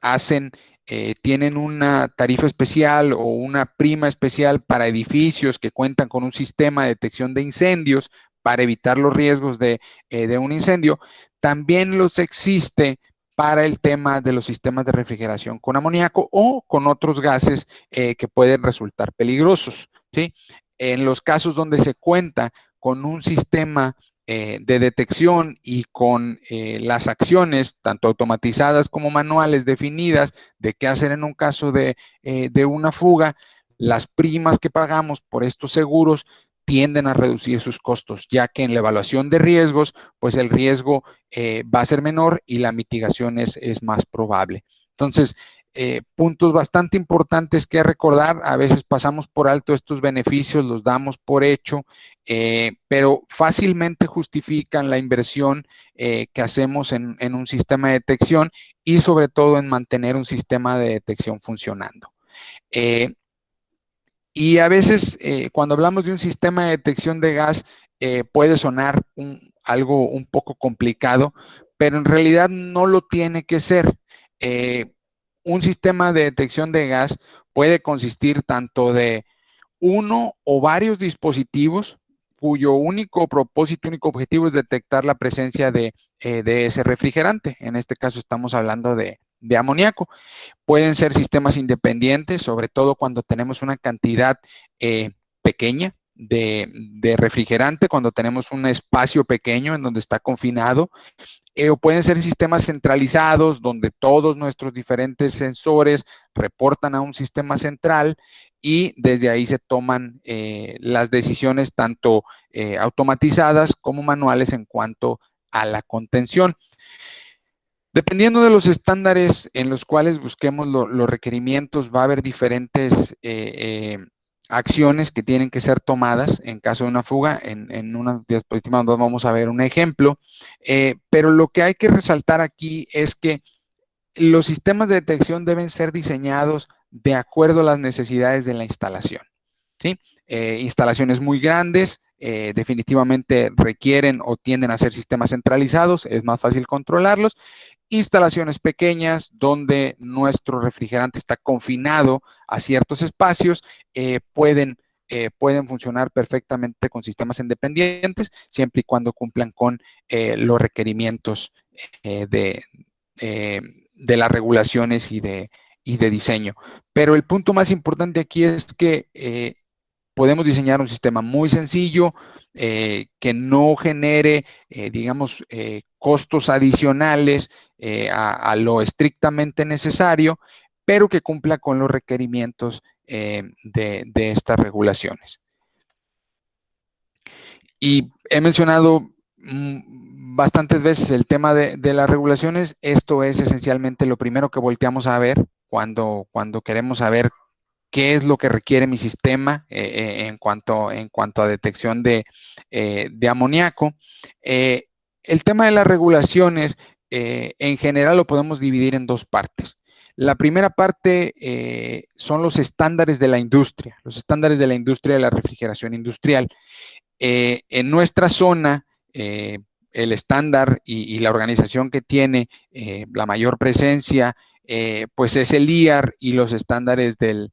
tienen una tarifa especial o una prima especial para edificios que cuentan con un sistema de detección de incendios para evitar los riesgos de un incendio. También los existe para el tema de los sistemas de refrigeración con amoníaco o con otros gases que pueden resultar peligrosos, ¿sí? En los casos donde se cuenta con un sistema de detección y con las acciones, tanto automatizadas como manuales, definidas de qué hacer en un caso de una fuga, las primas que pagamos por estos seguros tienden a reducir sus costos, ya que en la evaluación de riesgos, pues el riesgo va a ser menor y la mitigación es más probable. Entonces, puntos bastante importantes que recordar. A veces pasamos por alto estos beneficios, los damos por hecho, pero fácilmente justifican la inversión que hacemos en un sistema de detección y sobre todo en mantener un sistema de detección funcionando. Y a veces cuando hablamos de un sistema de detección de gas puede sonar algo un poco complicado, pero en realidad no lo tiene que ser. Un sistema de detección de gas puede consistir tanto de uno o varios dispositivos cuyo único propósito, único objetivo es detectar la presencia de ese refrigerante. En este caso estamos hablando de amoníaco. Pueden ser sistemas independientes, sobre todo cuando tenemos una cantidad pequeña de refrigerante, cuando tenemos un espacio pequeño en donde está confinado. O pueden ser sistemas centralizados donde todos nuestros diferentes sensores reportan a un sistema central y desde ahí se toman las decisiones tanto automatizadas como manuales en cuanto a la contención. Dependiendo de los estándares en los cuales busquemos los requerimientos, va a haber diferentes acciones que tienen que ser tomadas en caso de una fuga. En una diapositiva vamos a ver un ejemplo, pero lo que hay que resaltar aquí es que los sistemas de detección deben ser diseñados de acuerdo a las necesidades de la instalación, ¿sí? Instalaciones muy grandes definitivamente requieren o tienden a ser sistemas centralizados, es más fácil controlarlos. Instalaciones pequeñas donde nuestro refrigerante está confinado a ciertos espacios pueden funcionar perfectamente con sistemas independientes siempre y cuando cumplan con los requerimientos de las regulaciones y de diseño. Pero el punto más importante aquí es que podemos diseñar un sistema muy sencillo que no genere, digamos, costos adicionales a lo estrictamente necesario, pero que cumpla con los requerimientos de estas regulaciones. Y he mencionado bastantes veces el tema de las regulaciones. Esto es esencialmente lo primero que volteamos a ver cuando queremos saber qué es lo que requiere mi sistema en cuanto a detección de amoníaco. El tema de las regulaciones, en general lo podemos dividir en dos partes. La primera parte son los estándares de la industria, de la refrigeración industrial. En nuestra zona, el estándar y la organización que tiene la mayor presencia, pues es el IAR y los estándares del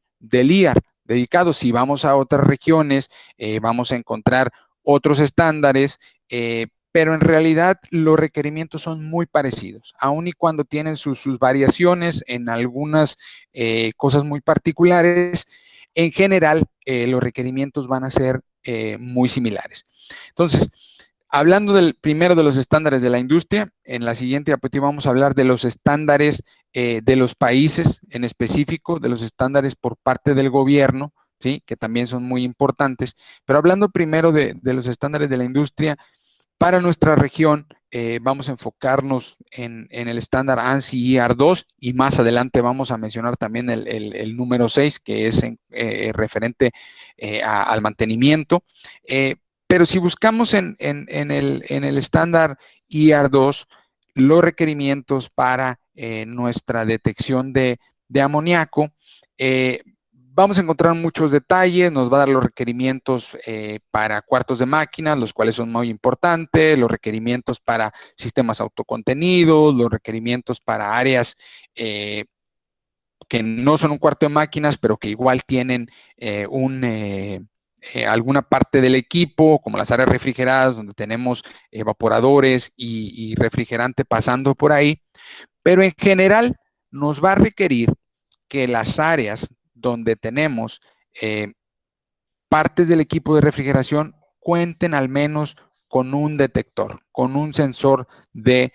IAR dedicados. Si vamos a otras regiones, vamos a encontrar otros estándares, pero en realidad los requerimientos son muy parecidos, aun y cuando tienen sus variaciones en algunas cosas muy particulares. en general los requerimientos van a ser muy similares. Entonces, hablando primero de los estándares de la industria, en la siguiente diapositiva vamos a hablar de los estándares de los países en específico, de los estándares por parte del gobierno, ¿sí? Que también son muy importantes. Pero hablando primero de los estándares de la industria, para nuestra región vamos a enfocarnos en el estándar ANSI IR2 y más adelante vamos a mencionar también el número 6, que es referente al mantenimiento. Pero si buscamos en el estándar IR2 los requerimientos para nuestra detección de amoníaco, vamos a encontrar muchos detalles, nos va a dar los requerimientos para cuartos de máquinas, los cuales son muy importantes, los requerimientos para sistemas autocontenidos, los requerimientos para áreas que no son un cuarto de máquinas, pero que igual tienen alguna parte del equipo, como las áreas refrigeradas, donde tenemos evaporadores y refrigerante pasando por ahí, pero en general nos va a requerir que las áreas donde tenemos partes del equipo de refrigeración cuenten al menos con un detector, con un sensor de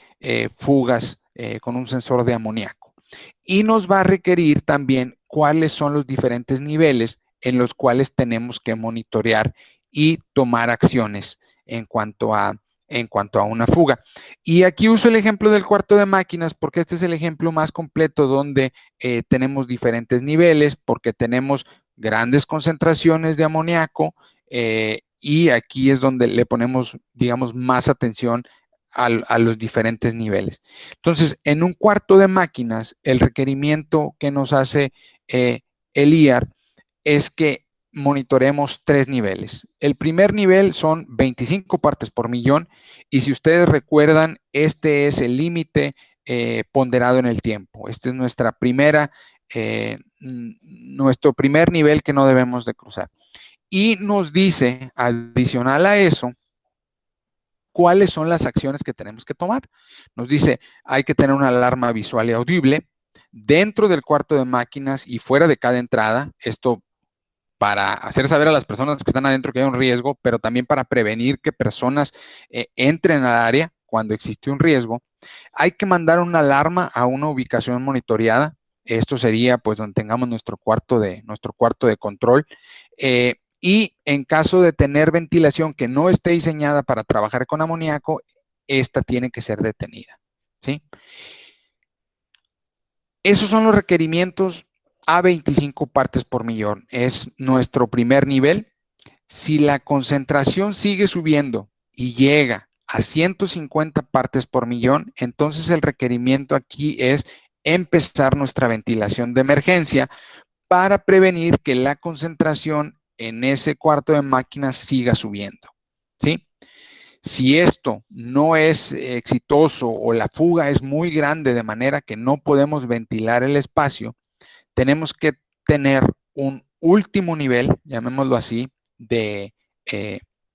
fugas, con un sensor de amoníaco. Y nos va a requerir también cuáles son los diferentes niveles en los cuales tenemos que monitorear y tomar acciones en cuanto a una fuga. Y aquí uso el ejemplo del cuarto de máquinas porque este es el ejemplo más completo donde tenemos diferentes niveles, porque tenemos grandes concentraciones de amoníaco y aquí es donde le ponemos, digamos, más atención a los diferentes niveles. Entonces, en un cuarto de máquinas, el requerimiento que nos hace el IAR es que monitoremos 3 niveles. El primer nivel son 25 partes por millón y si ustedes recuerdan, este es el límite ponderado en el tiempo. Este es nuestro primer nivel que no debemos de cruzar. Y nos dice, adicional a eso, cuáles son las acciones que tenemos que tomar. Nos dice, hay que tener una alarma visual y audible dentro del cuarto de máquinas y fuera de cada entrada. Esto para hacer saber a las personas que están adentro que hay un riesgo, pero también para prevenir que personas entren al área cuando existe un riesgo. Hay que mandar una alarma a una ubicación monitoreada. Esto sería pues donde tengamos nuestro cuarto de control. Y en caso de tener ventilación que no esté diseñada para trabajar con amoníaco, esta tiene que ser detenida, ¿sí? Esos son los requerimientos a 25 partes por millón. Es nuestro primer nivel. Si la concentración sigue subiendo y llega a 150 partes por millón, entonces el requerimiento aquí es empezar nuestra ventilación de emergencia para prevenir que la concentración en ese cuarto de máquinas siga subiendo, ¿sí? Si esto no es exitoso o la fuga es muy grande de manera que no podemos ventilar el espacio, tenemos que tener un último nivel, llamémoslo así, de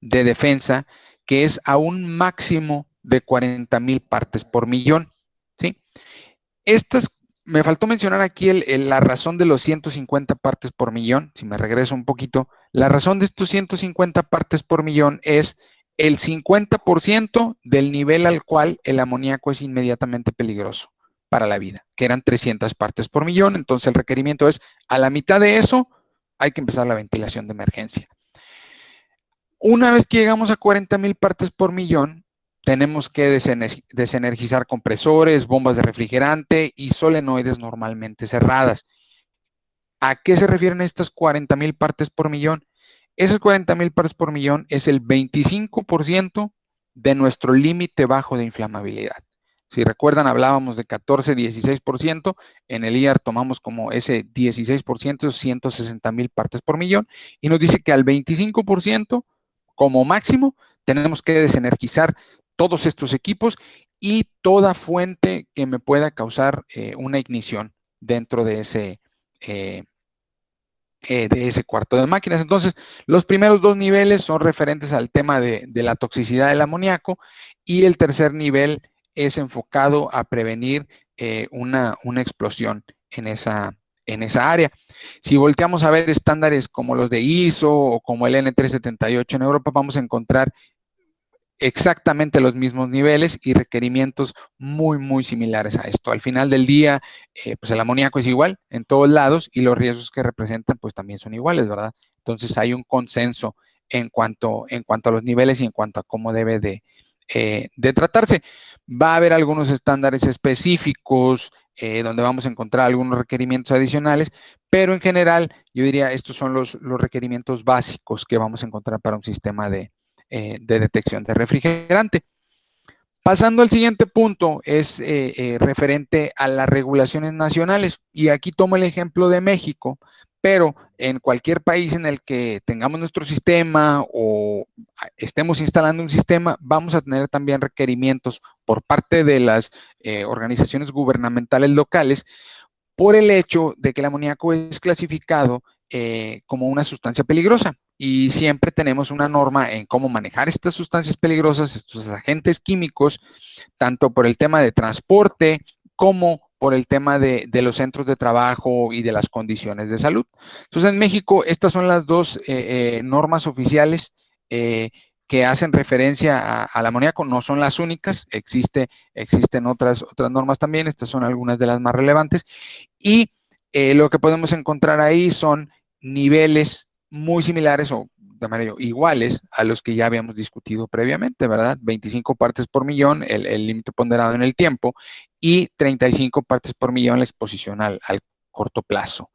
defensa, que es a un máximo de 40,000 partes por millón, ¿sí? Me faltó mencionar aquí la razón de los 150 partes por millón, si me regreso un poquito, la razón de estos 150 partes por millón es el 50% del nivel al cual el amoníaco es inmediatamente peligroso para la vida, que eran 300 partes por millón. Entonces el requerimiento es a la mitad de eso hay que empezar la ventilación de emergencia. Una vez que llegamos a 40,000 partes por millón, tenemos que desenergizar compresores, bombas de refrigerante y solenoides normalmente cerradas. ¿A qué se refieren estas 40,000 partes por millón? Esas 40,000 partes por millón es el 25% de nuestro límite bajo de inflamabilidad. Si recuerdan, hablábamos de 14, 16%, en el IAR tomamos como ese 16%, 160,000 partes por millón, y nos dice que al 25%, como máximo, tenemos que desenergizar todos estos equipos y toda fuente que me pueda causar una ignición dentro de ese cuarto de máquinas. Entonces, los primeros 2 niveles son referentes al tema de la toxicidad del amoníaco y el tercer nivel es enfocado a prevenir una explosión en esa en esa área. Si volteamos a ver estándares como los de ISO o como el N378 en Europa, vamos a encontrar exactamente los mismos niveles y requerimientos muy, muy similares a esto. Al final del día, pues el amoníaco es igual en todos lados y los riesgos que representan pues también son iguales, ¿verdad? Entonces hay un consenso en cuanto a los niveles y en cuanto a cómo debe de tratarse. Va a haber algunos estándares específicos donde vamos a encontrar algunos requerimientos adicionales, pero en general yo diría estos son los requerimientos básicos que vamos a encontrar para un sistema de detección de refrigerante. Pasando al siguiente punto, es referente a las regulaciones nacionales. Y aquí tomo el ejemplo de México, pero en cualquier país en el que tengamos nuestro sistema o estemos instalando un sistema, vamos a tener también requerimientos por parte de las organizaciones gubernamentales locales por el hecho de que el amoníaco es clasificado como una sustancia peligrosa. Y siempre tenemos una norma en cómo manejar estas sustancias peligrosas, estos agentes químicos, tanto por el tema de transporte como por el tema de los centros de trabajo y de las condiciones de salud. Entonces, en México, estas son las dos normas oficiales que hacen referencia al amoníaco. No son las únicas, existen otras normas también, estas son algunas de las más relevantes. Y lo que podemos encontrar ahí son niveles muy similares o de manera iguales a los que ya habíamos discutido previamente, ¿verdad? 25 partes por millón, el límite ponderado en el tiempo, y 35 partes por millón la exposición al corto plazo.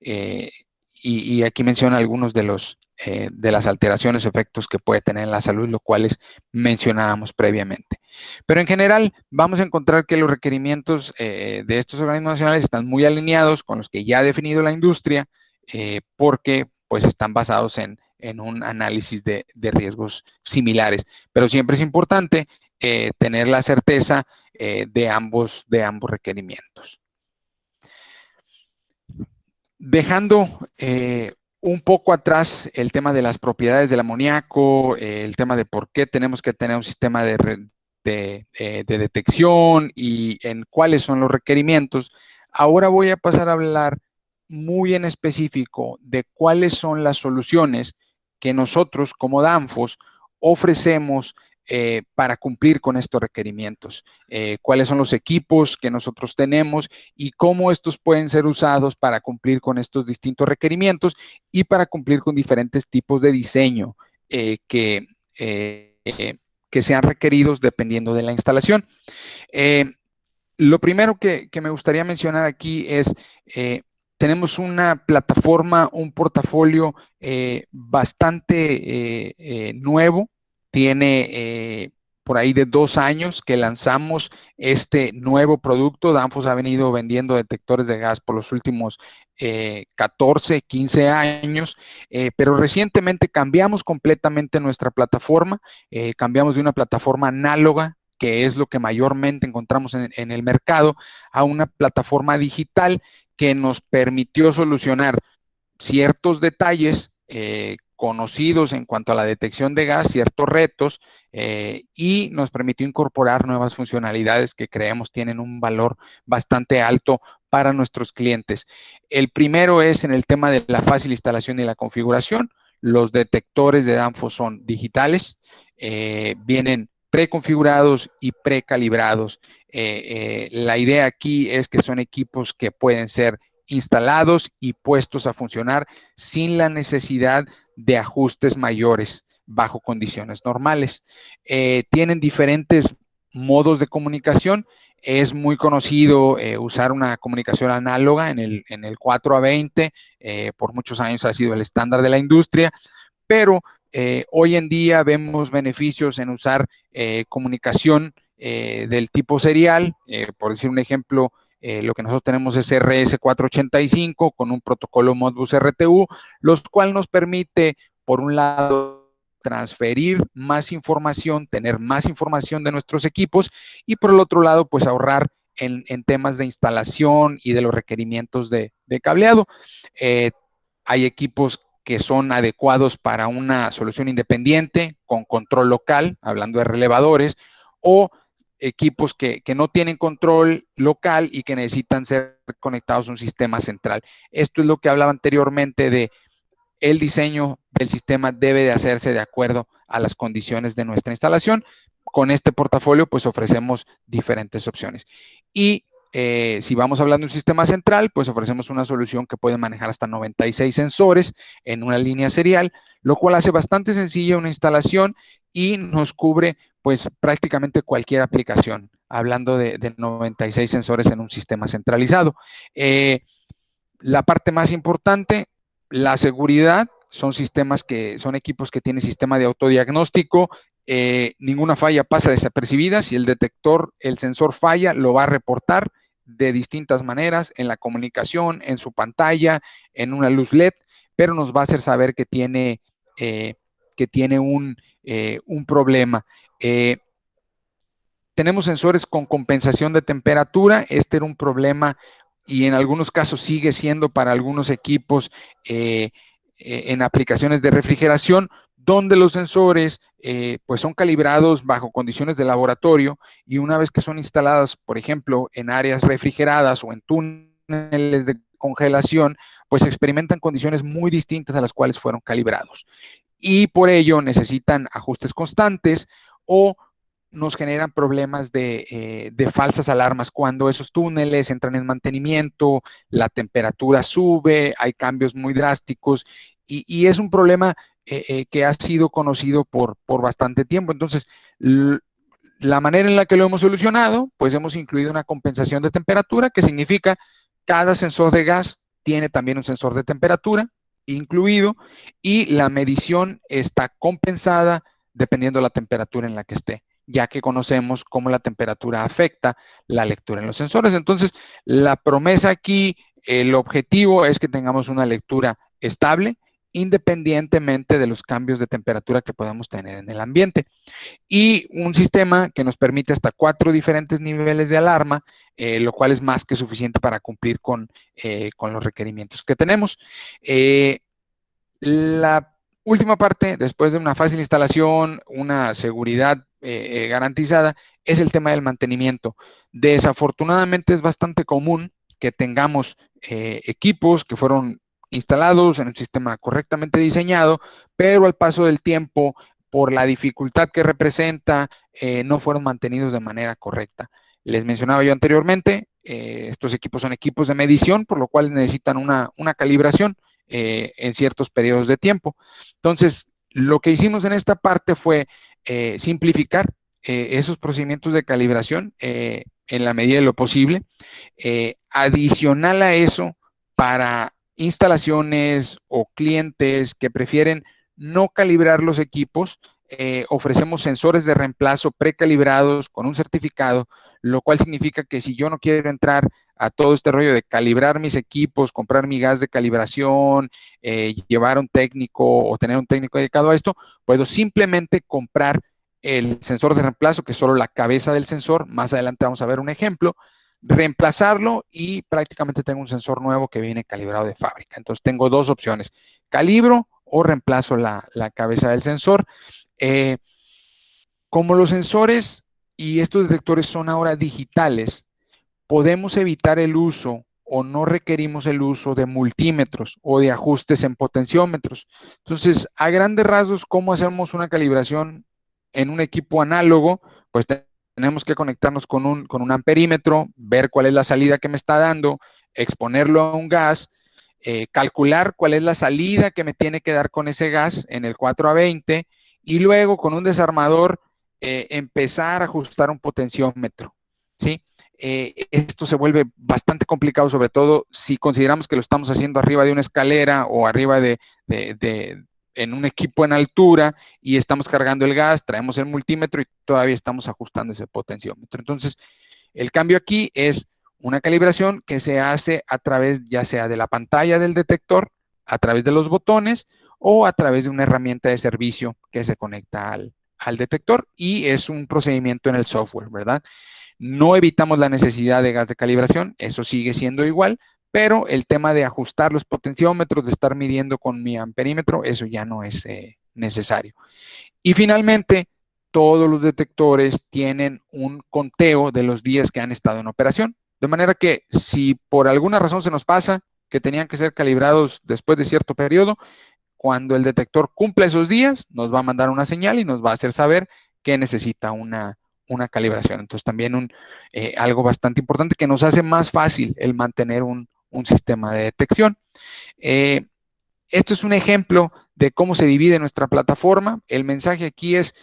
Y aquí menciona algunos de las alteraciones o efectos que puede tener en la salud, los cuales mencionábamos previamente. Pero en general vamos a encontrar que los requerimientos de estos organismos nacionales están muy alineados con los que ya ha definido la industria, porque pues están basados en un análisis de riesgos similares. Pero siempre es importante tener la certeza de ambos requerimientos. Dejando un poco atrás el tema de las propiedades del amoníaco, el tema de por qué tenemos que tener un sistema de detección y en cuáles son los requerimientos, ahora voy a pasar a hablar muy en específico de cuáles son las soluciones que nosotros como Danfoss ofrecemos para cumplir con estos requerimientos, cuáles son los equipos que nosotros tenemos y cómo estos pueden ser usados para cumplir con estos distintos requerimientos y para cumplir con diferentes tipos de diseño que sean requeridos dependiendo de la instalación. Lo primero que me gustaría mencionar aquí es, tenemos una plataforma, un portafolio bastante nuevo, tiene por ahí de 2 años que lanzamos este nuevo producto. Danfoss ha venido vendiendo detectores de gas por los últimos 14, 15 años, pero recientemente cambiamos completamente nuestra plataforma, cambiamos de una plataforma análoga, que es lo que mayormente encontramos en el mercado, a una plataforma digital que nos permitió solucionar ciertos detalles conocidos en cuanto a la detección de gas, ciertos retos, y nos permitió incorporar nuevas funcionalidades que creemos tienen un valor bastante alto para nuestros clientes. El primero es en el tema de la fácil instalación y la configuración. Los detectores de Danfoss son digitales, vienen preconfigurados y precalibrados. La idea aquí es que son equipos que pueden ser instalados y puestos a funcionar sin la necesidad de ajustes mayores bajo condiciones normales. Tienen diferentes modos de comunicación. Es muy conocido usar una comunicación análoga en el 4A20, por muchos años ha sido el estándar de la industria, pero hoy en día vemos beneficios en usar comunicación del tipo serial, por decir un ejemplo, lo que nosotros tenemos es RS485 con un protocolo Modbus RTU, los cual nos permite, por un lado, transferir más información, tener más información de nuestros equipos y por el otro lado, pues ahorrar en temas de instalación y de los requerimientos de cableado. Hay equipos que son adecuados para una solución independiente con control local, hablando de relevadores, o equipos que no tienen control local y que necesitan ser conectados a un sistema central. Esto es lo que hablaba anteriormente de el diseño del sistema debe de hacerse de acuerdo a las condiciones de nuestra instalación. Con este portafolio, pues ofrecemos diferentes opciones. Y si vamos hablando de un sistema central, pues ofrecemos una solución que puede manejar hasta 96 sensores en una línea serial, lo cual hace bastante sencilla una instalación y nos cubre pues prácticamente cualquier aplicación, hablando de 96 sensores en un sistema centralizado. La parte más importante, la seguridad, son equipos que tienen sistema de autodiagnóstico, ninguna falla pasa desapercibida. Si el sensor falla, lo va a reportar de distintas maneras, en la comunicación, en su pantalla, en una luz LED, pero nos va a hacer saber que tiene un problema. Tenemos sensores con compensación de temperatura. Este era un problema y en algunos casos sigue siendo para algunos equipos en aplicaciones de refrigeración, donde los sensores pues son calibrados bajo condiciones de laboratorio y una vez que son instalados, por ejemplo, en áreas refrigeradas o en túneles de congelación, pues experimentan condiciones muy distintas a las cuales fueron calibrados. Y por ello necesitan ajustes constantes o nos generan problemas de falsas alarmas cuando esos túneles entran en mantenimiento, la temperatura sube, hay cambios muy drásticos y es un problema que ha sido conocido por bastante tiempo. Entonces, la manera en la que lo hemos solucionado, pues hemos incluido una compensación de temperatura, que significa cada sensor de gas tiene también un sensor de temperatura incluido y la medición está compensada dependiendo de la temperatura en la que esté, ya que conocemos cómo la temperatura afecta la lectura en los sensores. Entonces, la promesa aquí, el objetivo es que tengamos una lectura estable, independientemente de los cambios de temperatura que podamos tener en el ambiente. Y un sistema que nos permite hasta 4 diferentes niveles de alarma, lo cual es más que suficiente para cumplir con los requerimientos que tenemos. La última parte, después de una fácil instalación, una seguridad garantizada, es el tema del mantenimiento. Desafortunadamente es bastante común que tengamos equipos que fueron instalados en un sistema correctamente diseñado, pero al paso del tiempo, por la dificultad que representa, no fueron mantenidos de manera correcta. Les mencionaba yo anteriormente, estos equipos son equipos de medición, por lo cual necesitan una calibración en ciertos periodos de tiempo. Entonces, lo que hicimos en esta parte fue simplificar esos procedimientos de calibración en la medida de lo posible. Adicional a eso, para instalaciones o clientes que prefieren no calibrar los equipos, ofrecemos sensores de reemplazo precalibrados con un certificado, lo cual significa que si yo no quiero entrar a todo este rollo de calibrar mis equipos, comprar mi gas de calibración, llevar a un técnico o tener un técnico dedicado a esto, puedo simplemente comprar el sensor de reemplazo, que es solo la cabeza del sensor. Más adelante vamos a ver un ejemplo, reemplazarlo y prácticamente tengo un sensor nuevo que viene calibrado de fábrica. Entonces tengo dos opciones: calibro o reemplazo la cabeza del sensor. Como los sensores y estos detectores son ahora digitales, podemos evitar el uso o no requerimos el uso de multímetros o de ajustes en potenciómetros. Entonces, a grandes rasgos, ¿cómo hacemos una calibración en un equipo análogo? Pues tenemos que conectarnos con un amperímetro, ver cuál es la salida que me está dando, exponerlo a un gas, calcular cuál es la salida que me tiene que dar con ese gas en el 4A20 y luego con un desarmador empezar a ajustar un potenciómetro, ¿sí? Esto se vuelve bastante complicado, sobre todo si consideramos que lo estamos haciendo arriba de una escalera o arriba en un equipo en altura y estamos cargando el gas, traemos el multímetro y todavía estamos ajustando ese potenciómetro. Entonces, el cambio aquí es una calibración que se hace a través ya sea de la pantalla del detector, a través de los botones o a través de una herramienta de servicio que se conecta al detector y es un procedimiento en el software, ¿verdad? No evitamos la necesidad de gas de calibración, eso sigue siendo igual, pero el tema de ajustar los potenciómetros, de estar midiendo con mi amperímetro, eso ya no es necesario. Y finalmente, todos los detectores tienen un conteo de los días que han estado en operación. De manera que si por alguna razón se nos pasa que tenían que ser calibrados después de cierto periodo, cuando el detector cumpla esos días, nos va a mandar una señal y nos va a hacer saber que necesita una calibración. Entonces también algo bastante importante que nos hace más fácil el mantener un sistema de detección. Esto es un ejemplo de cómo se divide nuestra plataforma. El mensaje aquí es,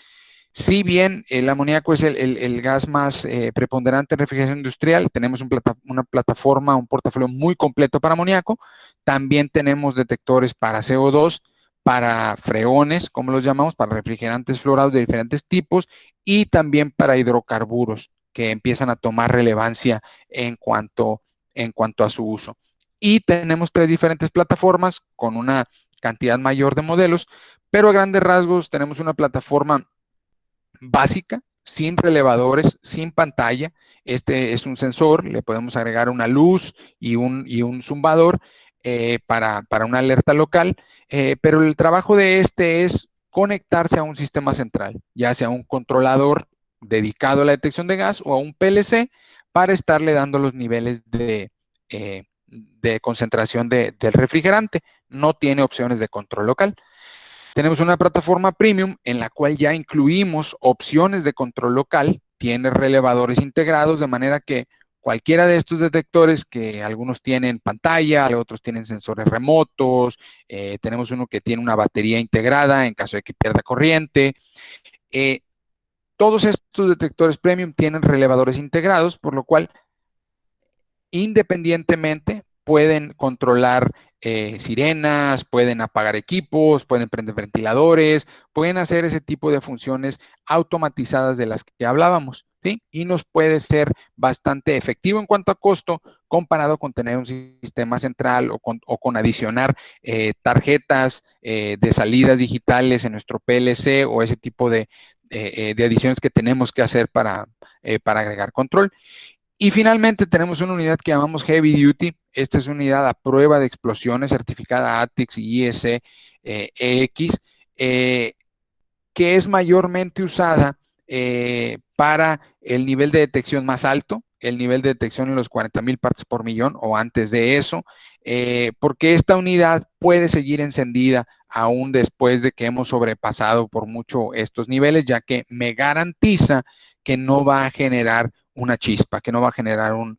si bien el amoníaco es el gas más preponderante en refrigeración industrial, tenemos una plataforma, un portafolio muy completo para amoníaco, también tenemos detectores para CO2, para freones, como los llamamos, para refrigerantes fluorados de diferentes tipos y también para hidrocarburos que empiezan a tomar relevancia en cuanto a su uso. Y tenemos 3 diferentes plataformas con una cantidad mayor de modelos, pero a grandes rasgos tenemos una plataforma básica, sin relevadores, sin pantalla. Este es un sensor, le podemos agregar una luz y un zumbador para una alerta local, pero el trabajo de este es conectarse a un sistema central, ya sea un controlador dedicado a la detección de gas o a un PLC para estarle dando los niveles de concentración del refrigerante. No tiene opciones de control local. Tenemos una plataforma premium en la cual ya incluimos opciones de control local, tiene relevadores integrados, de manera que cualquiera de estos detectores, que algunos tienen pantalla, otros tienen sensores remotos, tenemos uno que tiene una batería integrada en caso de que pierda corriente. Todos estos detectores premium tienen relevadores integrados, por lo cual independientemente pueden controlar sirenas, pueden apagar equipos, pueden prender ventiladores, pueden hacer ese tipo de funciones automatizadas de las que hablábamos, ¿sí? Y nos puede ser bastante efectivo en cuanto a costo comparado con tener un sistema central o con adicionar tarjetas de salidas digitales en nuestro PLC o ese tipo de adiciones que tenemos que hacer para agregar control. Y finalmente tenemos una unidad que llamamos Heavy Duty. Esta es una unidad a prueba de explosiones certificada ATIX y IEC EX, que es mayormente usada para el nivel de detección más alto, el nivel de detección en los 40,000 partes por millón o antes de eso, porque esta unidad puede seguir encendida aún después de que hemos sobrepasado por mucho estos niveles, ya que me garantiza que no va a generar una chispa, que no va a generar un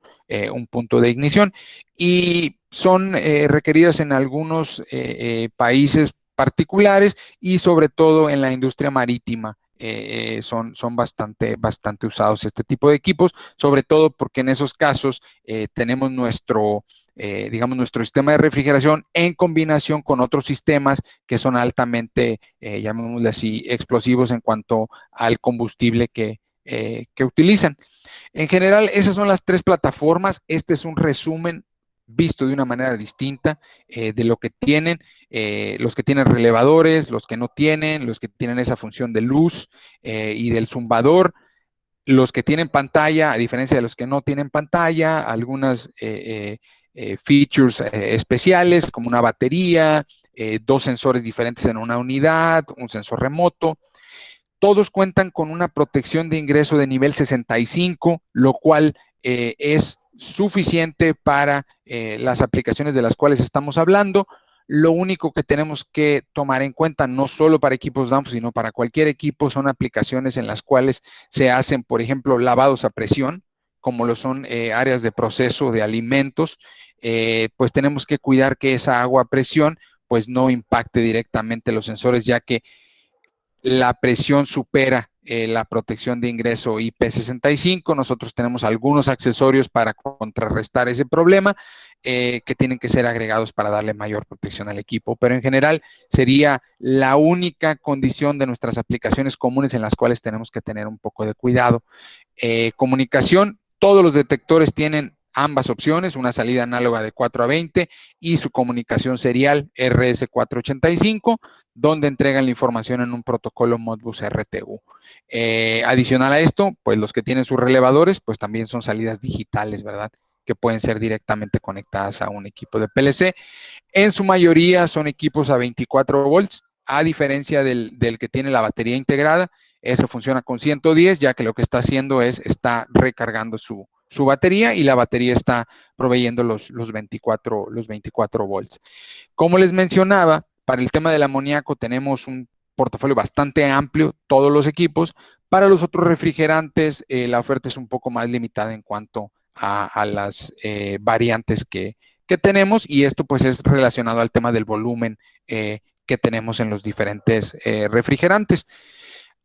punto de ignición. Y son requeridas en algunos países particulares y sobre todo en la industria marítima. Son bastante usados este tipo de equipos, sobre todo porque en esos casos tenemos digamos, nuestro sistema de refrigeración en combinación con otros sistemas que son altamente, llamémosle así, explosivos en cuanto al combustible que utilizan. En general, esas son las 3 plataformas. Este es un resumen visto de una manera distinta de lo que tienen, los que tienen relevadores, los que no tienen, los que tienen esa función de luz y del zumbador, los que tienen pantalla, a diferencia de los que no tienen pantalla, algunas features especiales como una batería, 2 sensores diferentes en una unidad, un sensor remoto. Todos cuentan con una protección de ingreso de nivel 65, lo cual es suficiente para las aplicaciones de las cuales estamos hablando. Lo único que tenemos que tomar en cuenta, no solo para equipos Danfoss, sino para cualquier equipo, son aplicaciones en las cuales se hacen, por ejemplo, lavados a presión, como lo son áreas de proceso de alimentos. Pues tenemos que cuidar que esa agua a presión pues no impacte directamente los sensores, ya que la presión supera la protección de ingreso IP65. Nosotros tenemos algunos accesorios para contrarrestar ese problema que tienen que ser agregados para darle mayor protección al equipo, pero en general sería la única condición de nuestras aplicaciones comunes en las cuales tenemos que tener un poco de cuidado. Comunicación, todos los detectores tienen ambas opciones, una salida análoga de 4 a 20 y su comunicación serial RS485, donde entregan la información en un protocolo Modbus RTU. Adicional a esto, pues los que tienen sus relevadores, pues también son salidas digitales, ¿verdad? Que pueden ser directamente conectadas a un equipo de PLC. En su mayoría son equipos a 24 volts, a diferencia del que tiene la batería integrada. ese funciona con 110, ya que lo que está haciendo está recargando su batería y la batería está proveyendo los 24 volts. Como les mencionaba, para el tema del amoníaco tenemos un portafolio bastante amplio, todos los equipos. Para los otros refrigerantes, la oferta es un poco más limitada en cuanto a las variantes que tenemos, y esto pues es relacionado al tema del volumen que tenemos en los diferentes refrigerantes.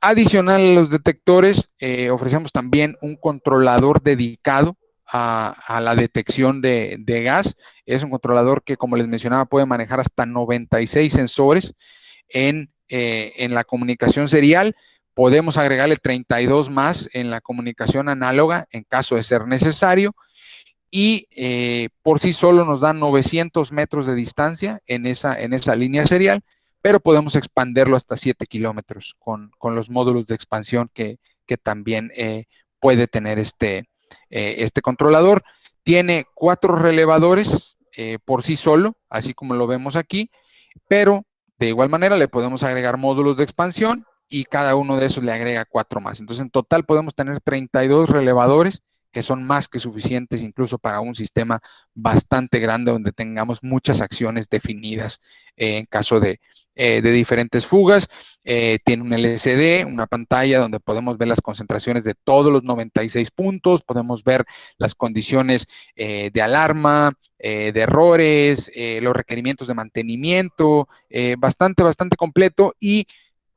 Adicional a los detectores, ofrecemos también un controlador dedicado a la detección de gas. Es un controlador que, como les mencionaba, puede manejar hasta 96 sensores en la comunicación serial. Podemos agregarle 32 más en la comunicación análoga en caso de ser necesario. Y por sí solo nos dan 900 metros de distancia en esa línea serial, pero podemos expanderlo hasta 7 kilómetros con los módulos de expansión que también puede tener este controlador. Tiene 4 relevadores por sí solo, así como lo vemos aquí, pero de igual manera le podemos agregar módulos de expansión y cada uno de esos le agrega 4 más. Entonces, en total podemos tener 32 relevadores, que son más que suficientes incluso para un sistema bastante grande donde tengamos muchas acciones definidas en caso de diferentes fugas. Tiene un LCD, una pantalla donde podemos ver las concentraciones de todos los 96 puntos, podemos ver las condiciones de alarma, de errores, los requerimientos de mantenimiento, bastante completo y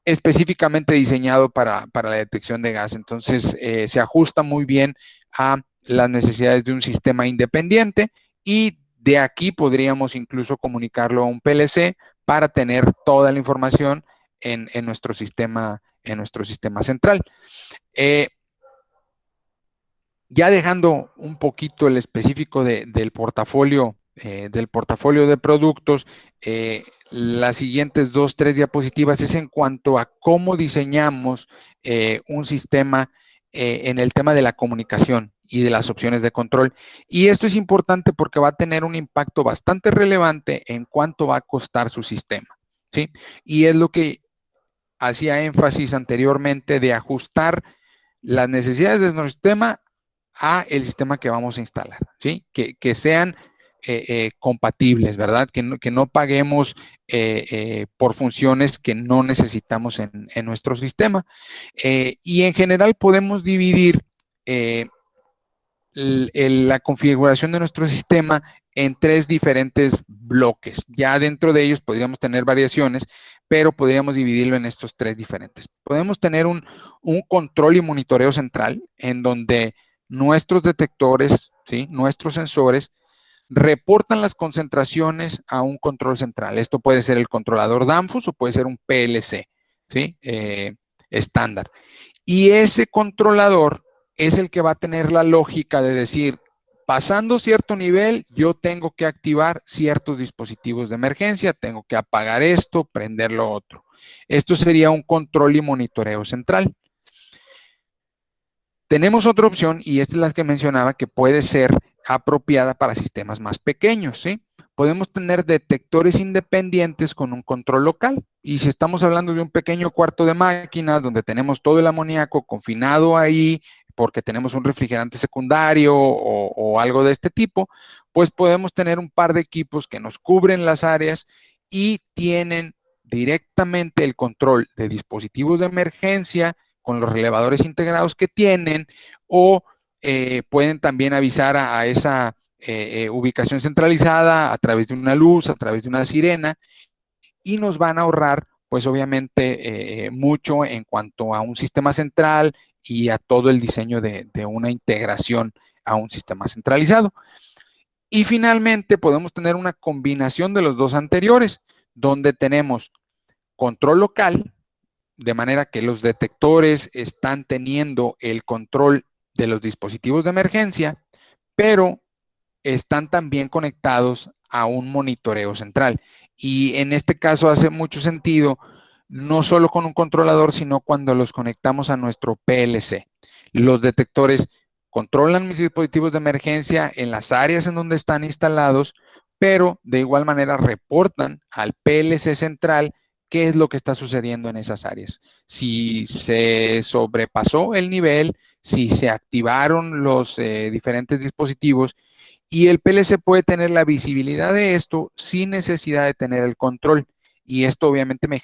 específicamente diseñado para la detección de gas. Entonces, se ajusta muy bien a las necesidades de un sistema independiente, y de aquí podríamos incluso comunicarlo a un PLC para tener toda la información en nuestro sistema central. Ya dejando un poquito el específico del portafolio de productos, las siguientes 2, 3 diapositivas es en cuanto a cómo diseñamos un sistema en el tema de la comunicación y de las opciones de control. Y esto es importante porque va a tener un impacto bastante relevante en cuánto va a costar su sistema, ¿sí? Y es lo que hacía énfasis anteriormente, de ajustar las necesidades de nuestro sistema a el sistema que vamos a instalar, ¿sí? Que sean compatibles, ¿verdad? Que no paguemos por funciones que no necesitamos en nuestro sistema. Y en general podemos dividir la configuración de nuestro sistema en 3 diferentes bloques. Ya dentro de ellos podríamos tener variaciones, pero podríamos dividirlo en estos 3 diferentes. Podemos tener un control y monitoreo central en donde nuestros detectores, ¿sí?, nuestros sensores, reportan las concentraciones a un control central. Esto puede ser el controlador Danfoss o puede ser un PLC, ¿sí?, estándar. Y ese controlador es el que va a tener la lógica de decir, pasando cierto nivel, yo tengo que activar ciertos dispositivos de emergencia, tengo que apagar esto, prender lo otro. Esto sería un control y monitoreo central. Tenemos otra opción, y esta es la que mencionaba, que puede ser apropiada para sistemas más pequeños, ¿sí? Podemos tener detectores independientes con un control local. Y si estamos hablando de un pequeño cuarto de máquinas donde tenemos todo el amoníaco confinado ahí, porque tenemos un refrigerante secundario o algo de este tipo, pues podemos tener un par de equipos que nos cubren las áreas y tienen directamente el control de dispositivos de emergencia con los relevadores integrados que tienen, o pueden también avisar a esa ubicación centralizada a través de una luz, a través de una sirena, y nos van a ahorrar, pues obviamente, mucho en cuanto a un sistema central y a todo el diseño de una integración a un sistema centralizado. Y finalmente podemos tener una combinación de los dos anteriores, donde tenemos control local, de manera que los detectores están teniendo el control de los dispositivos de emergencia, pero están también conectados a un monitoreo central. Y en este caso hace mucho sentido, no solo con un controlador, sino cuando los conectamos a nuestro PLC. Los detectores controlan mis dispositivos de emergencia en las áreas en donde están instalados, pero de igual manera reportan al PLC central qué es lo que está sucediendo en esas áreas. Si se sobrepasó el nivel, si se activaron los diferentes dispositivos, y el PLC puede tener la visibilidad de esto sin necesidad de tener el control. Y esto obviamente me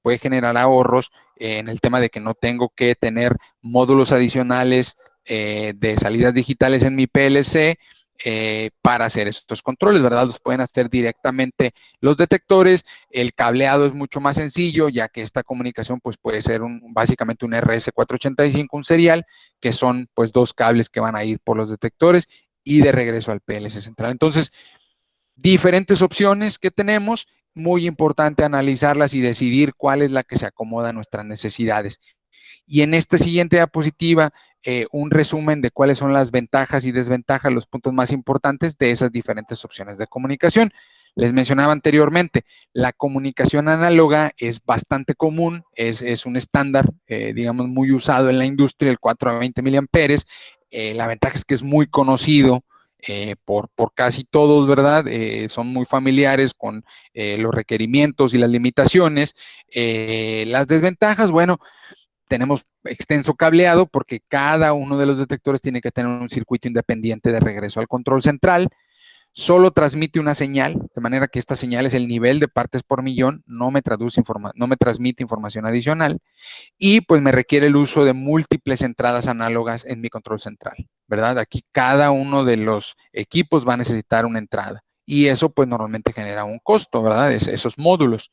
puede generar ahorros en el tema de que no tengo que tener módulos adicionales de salidas digitales en mi PLC para hacer estos controles, ¿verdad? Los pueden hacer directamente los detectores. El cableado es mucho más sencillo, ya que esta comunicación pues, puede ser básicamente un RS485, un serial, que son pues 2 cables que van a ir por los detectores y de regreso al PLC central. Entonces, diferentes opciones que tenemos, muy importante analizarlas y decidir cuál es la que se acomoda a nuestras necesidades. Y en esta siguiente diapositiva, un resumen de cuáles son las ventajas y desventajas, los puntos más importantes de esas diferentes opciones de comunicación. Les mencionaba anteriormente, la comunicación análoga es bastante común, es un estándar, digamos, muy usado en la industria, el 4 a 20 miliamperes. La ventaja es que es muy conocido por casi todos, ¿verdad? Son muy familiares con los requerimientos y las limitaciones. Las desventajas, bueno, tenemos extenso cableado porque cada uno de los detectores tiene que tener un circuito independiente de regreso al control central. Solo transmite una señal, de manera que esta señal es el nivel de partes por millón, no me transmite información adicional, y pues me requiere el uso de múltiples entradas análogas en mi control central, ¿verdad? Aquí cada uno de los equipos va a necesitar una entrada, y eso pues normalmente genera un costo, ¿verdad? Esos módulos.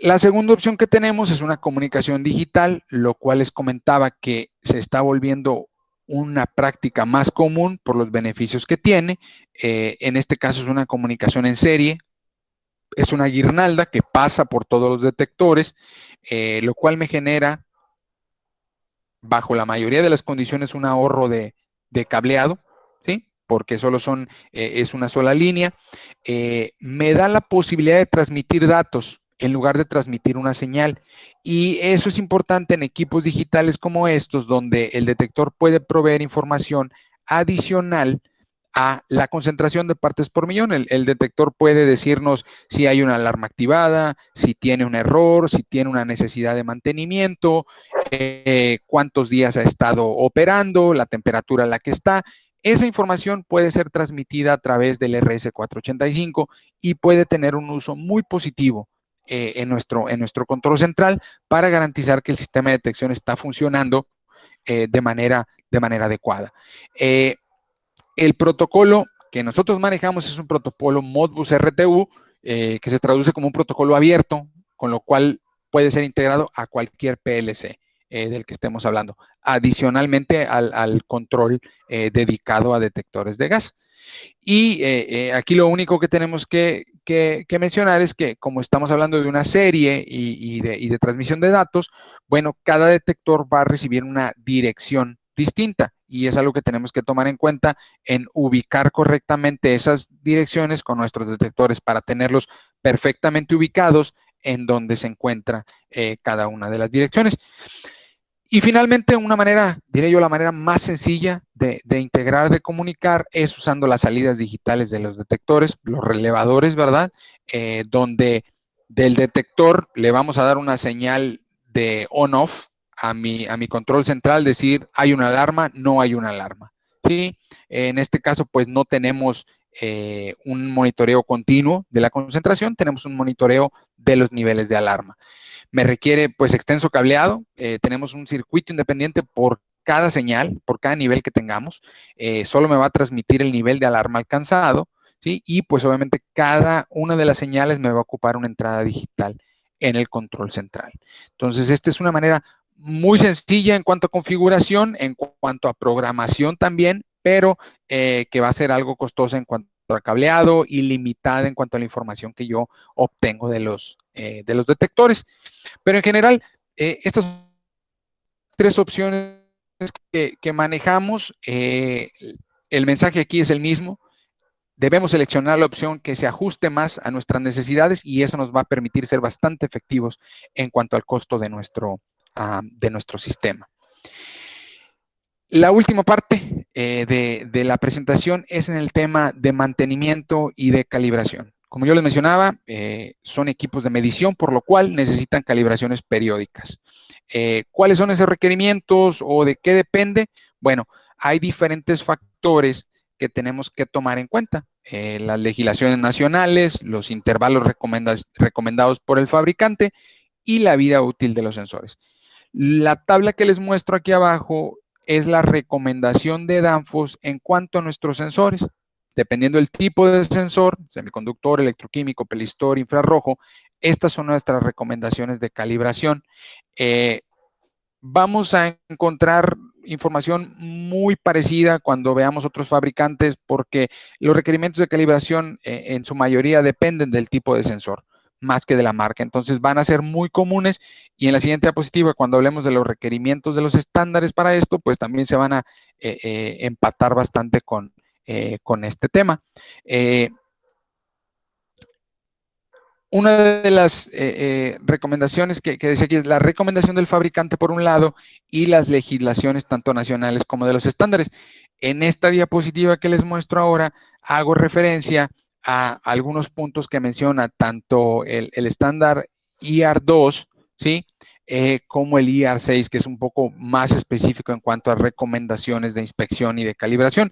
La segunda opción que tenemos es una comunicación digital, lo cual les comentaba que se está volviendo una práctica más común por los beneficios que tiene. En este caso es una comunicación en serie, es una guirnalda que pasa por todos los detectores, lo cual me genera, bajo la mayoría de las condiciones, un ahorro de cableado, ¿sí? Porque es una sola línea. Me da la posibilidad de transmitir datos en lugar de transmitir una señal. Y eso es importante en equipos digitales como estos, donde el detector puede proveer información adicional a la concentración de partes por millón. El detector puede decirnos si hay una alarma activada, si tiene un error, si tiene una necesidad de mantenimiento, cuántos días ha estado operando, la temperatura a la que está. Esa información puede ser transmitida a través del RS485 y puede tener un uso muy positivo en nuestro control central para garantizar que el sistema de detección está funcionando de manera adecuada. El protocolo que nosotros manejamos es un protocolo Modbus RTU, que se traduce como un protocolo abierto, con lo cual puede ser integrado a cualquier PLC del que estemos hablando, adicionalmente al control dedicado a detectores de gas. Y aquí lo único que tenemos que mencionar es que, como estamos hablando de una serie y de transmisión de datos, bueno, cada detector va a recibir una dirección distinta, y es algo que tenemos que tomar en cuenta en ubicar correctamente esas direcciones con nuestros detectores para tenerlos perfectamente ubicados en donde se encuentra cada una de las direcciones. Y finalmente, diré yo, la manera más sencilla de integrar, de comunicar, es usando las salidas digitales de los detectores, los relevadores, ¿verdad? Donde del detector le vamos a dar una señal de on-off a mi control central, decir, hay una alarma, no hay una alarma, ¿sí? En este caso, pues no tenemos un monitoreo continuo de la concentración, tenemos un monitoreo de los niveles de alarma. Me requiere pues extenso cableado, tenemos un circuito independiente por cada señal, por cada nivel que tengamos, solo me va a transmitir el nivel de alarma alcanzado, ¿sí? Y pues obviamente cada una de las señales me va a ocupar una entrada digital en el control central. Entonces, esta es una manera muy sencilla en cuanto a configuración, en cuanto a programación también, pero que va a ser algo costosa en cuanto a cableado y limitada en cuanto a la información que yo obtengo de los detectores. Pero en general, estas 3 opciones que manejamos, el mensaje aquí es el mismo. Debemos seleccionar la opción que se ajuste más a nuestras necesidades, y eso nos va a permitir ser bastante efectivos en cuanto al costo de nuestro sistema. La última parte de la presentación es en el tema de mantenimiento y de calibración. Como yo les mencionaba, son equipos de medición, por lo cual necesitan calibraciones periódicas. ¿Cuáles son esos requerimientos o de qué depende? Bueno, hay diferentes factores que tenemos que tomar en cuenta. Las legislaciones nacionales, los intervalos recomendados por el fabricante y la vida útil de los sensores. La tabla que les muestro aquí abajo es la recomendación de Danfoss en cuanto a nuestros sensores. Dependiendo del tipo de sensor, semiconductor, electroquímico, pelistor, infrarrojo, estas son nuestras recomendaciones de calibración. Vamos a encontrar información muy parecida cuando veamos otros fabricantes porque los requerimientos de calibración en su mayoría dependen del tipo de sensor más que de la marca. Entonces van a ser muy comunes y en la siguiente diapositiva, cuando hablemos de los requerimientos de los estándares para esto, pues también se van a empatar bastante con este tema. Una de las recomendaciones que decía aquí es la recomendación del fabricante por un lado y las legislaciones tanto nacionales como de los estándares. En esta diapositiva que les muestro ahora hago referencia a algunos puntos que menciona tanto el estándar IAR2, ¿sí? Como el IAR6, que es un poco más específico en cuanto a recomendaciones de inspección y de calibración.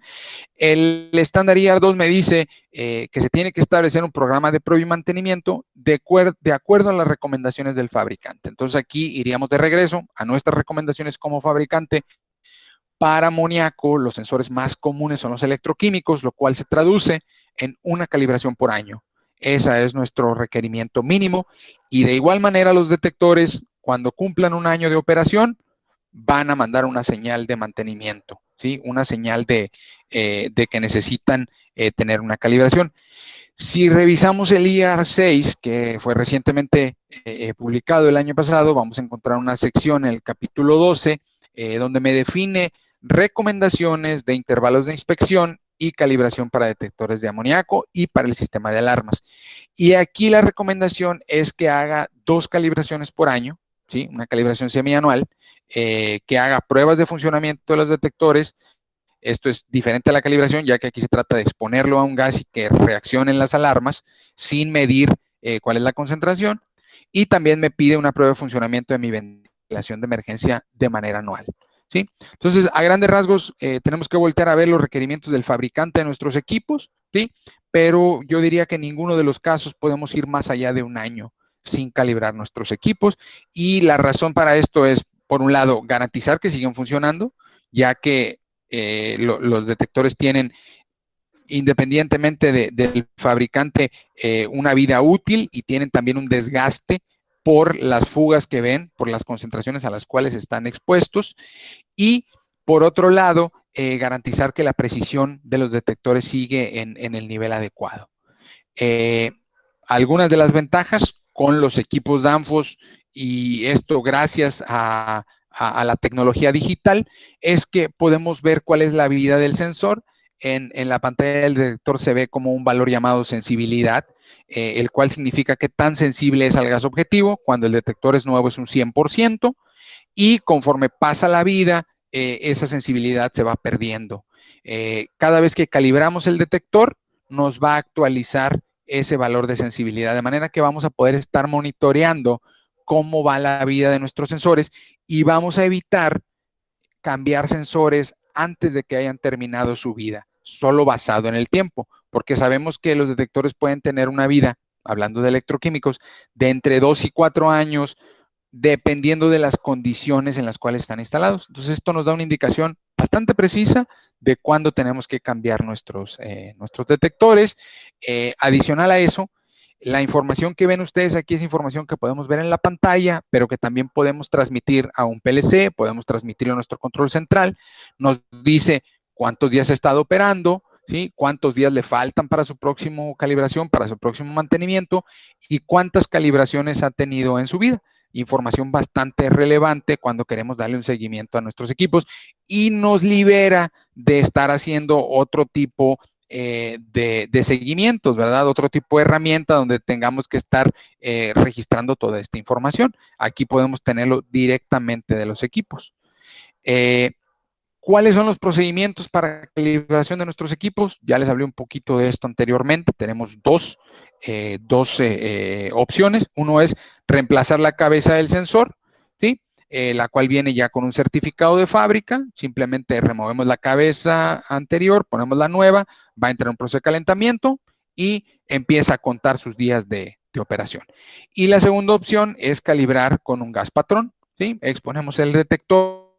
El estándar IAR2 me dice que se tiene que establecer un programa de prueba y mantenimiento de acuerdo a las recomendaciones del fabricante. Entonces aquí iríamos de regreso a nuestras recomendaciones como fabricante. Para amoníaco, los sensores más comunes son los electroquímicos, lo cual se traduce en una calibración por año. Ese es nuestro requerimiento mínimo. Y de igual manera, los detectores, cuando cumplan un año de operación, van a mandar una señal de mantenimiento, ¿sí? Una señal de que necesitan tener una calibración. Si revisamos el IAR6, que fue recientemente publicado el año pasado, vamos a encontrar una sección en el capítulo 12, donde me define recomendaciones de intervalos de inspección y calibración para detectores de amoníaco y para el sistema de alarmas. Y aquí la recomendación es que haga 2 calibraciones por año, ¿sí? Una calibración semianual, que haga pruebas de funcionamiento de los detectores. Esto es diferente a la calibración, ya que aquí se trata de exponerlo a un gas y que reaccionen las alarmas sin medir cuál es la concentración. Y también me pide una prueba de funcionamiento de mi ventilación de emergencia de manera anual, ¿sí? Entonces, a grandes rasgos, tenemos que voltear a ver los requerimientos del fabricante de nuestros equipos, ¿sí? Pero yo diría que en ninguno de los casos podemos ir más allá de un año sin calibrar nuestros equipos. Y la razón para esto es, por un lado, garantizar que siguen funcionando, ya que los detectores tienen, independientemente del fabricante, una vida útil y tienen también un desgaste por las fugas que ven, por las concentraciones a las cuales están expuestos. Y por otro lado, garantizar que la precisión de los detectores sigue en el nivel adecuado. Algunas de las ventajas con los equipos Danfoss, y esto gracias a la tecnología digital, es que podemos ver cuál es la vida del sensor. En la pantalla del detector se ve como un valor llamado sensibilidad, el cual significa qué tan sensible es al gas objetivo. Cuando el detector es nuevo es un 100%, y conforme pasa la vida, esa sensibilidad se va perdiendo. Cada vez que calibramos el detector, nos va a actualizar ese valor de sensibilidad, de manera que vamos a poder estar monitoreando cómo va la vida de nuestros sensores y vamos a evitar cambiar sensores antes de que hayan terminado su vida, solo basado en el tiempo, porque sabemos que los detectores pueden tener una vida, hablando de electroquímicos, de entre 2 y 4 años, dependiendo de las condiciones en las cuales están instalados. Entonces, esto nos da una indicación bastante precisa de cuándo tenemos que cambiar nuestros detectores. Adicional a eso, la información que ven ustedes aquí es información que podemos ver en la pantalla, pero que también podemos transmitir a un PLC, podemos transmitir a nuestro control central. Nos dice cuántos días ha estado operando, ¿sí? Cuántos días le faltan para su próxima calibración, para su próximo mantenimiento y cuántas calibraciones ha tenido en su vida. Información bastante relevante cuando queremos darle un seguimiento a nuestros equipos y nos libera de estar haciendo otro tipo de seguimientos, ¿verdad? Otro tipo de herramienta donde tengamos que estar registrando toda esta información. Aquí podemos tenerlo directamente de los equipos. ¿Cuáles son los procedimientos para calibración de nuestros equipos? Ya les hablé un poquito de esto anteriormente. Tenemos dos opciones. Uno es reemplazar la cabeza del sensor, ¿sí? La cual viene ya con un certificado de fábrica. Simplemente removemos la cabeza anterior, ponemos la nueva, va a entrar en un proceso de calentamiento y empieza a contar sus días de operación. Y la segunda opción es calibrar con un gas patrón, ¿sí? Exponemos el detector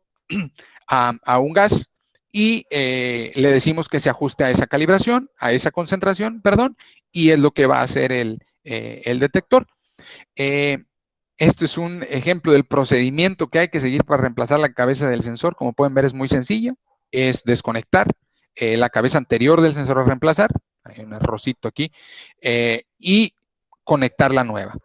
a un gas y le decimos que se ajuste a esa calibración, a esa concentración, perdón, y es lo que va a hacer el detector. Esto es un ejemplo del procedimiento que hay que seguir para reemplazar la cabeza del sensor. Como pueden ver, es muy sencillo. Es desconectar la cabeza anterior del sensor a reemplazar. Hay un errorcito aquí. Y conectar la nueva.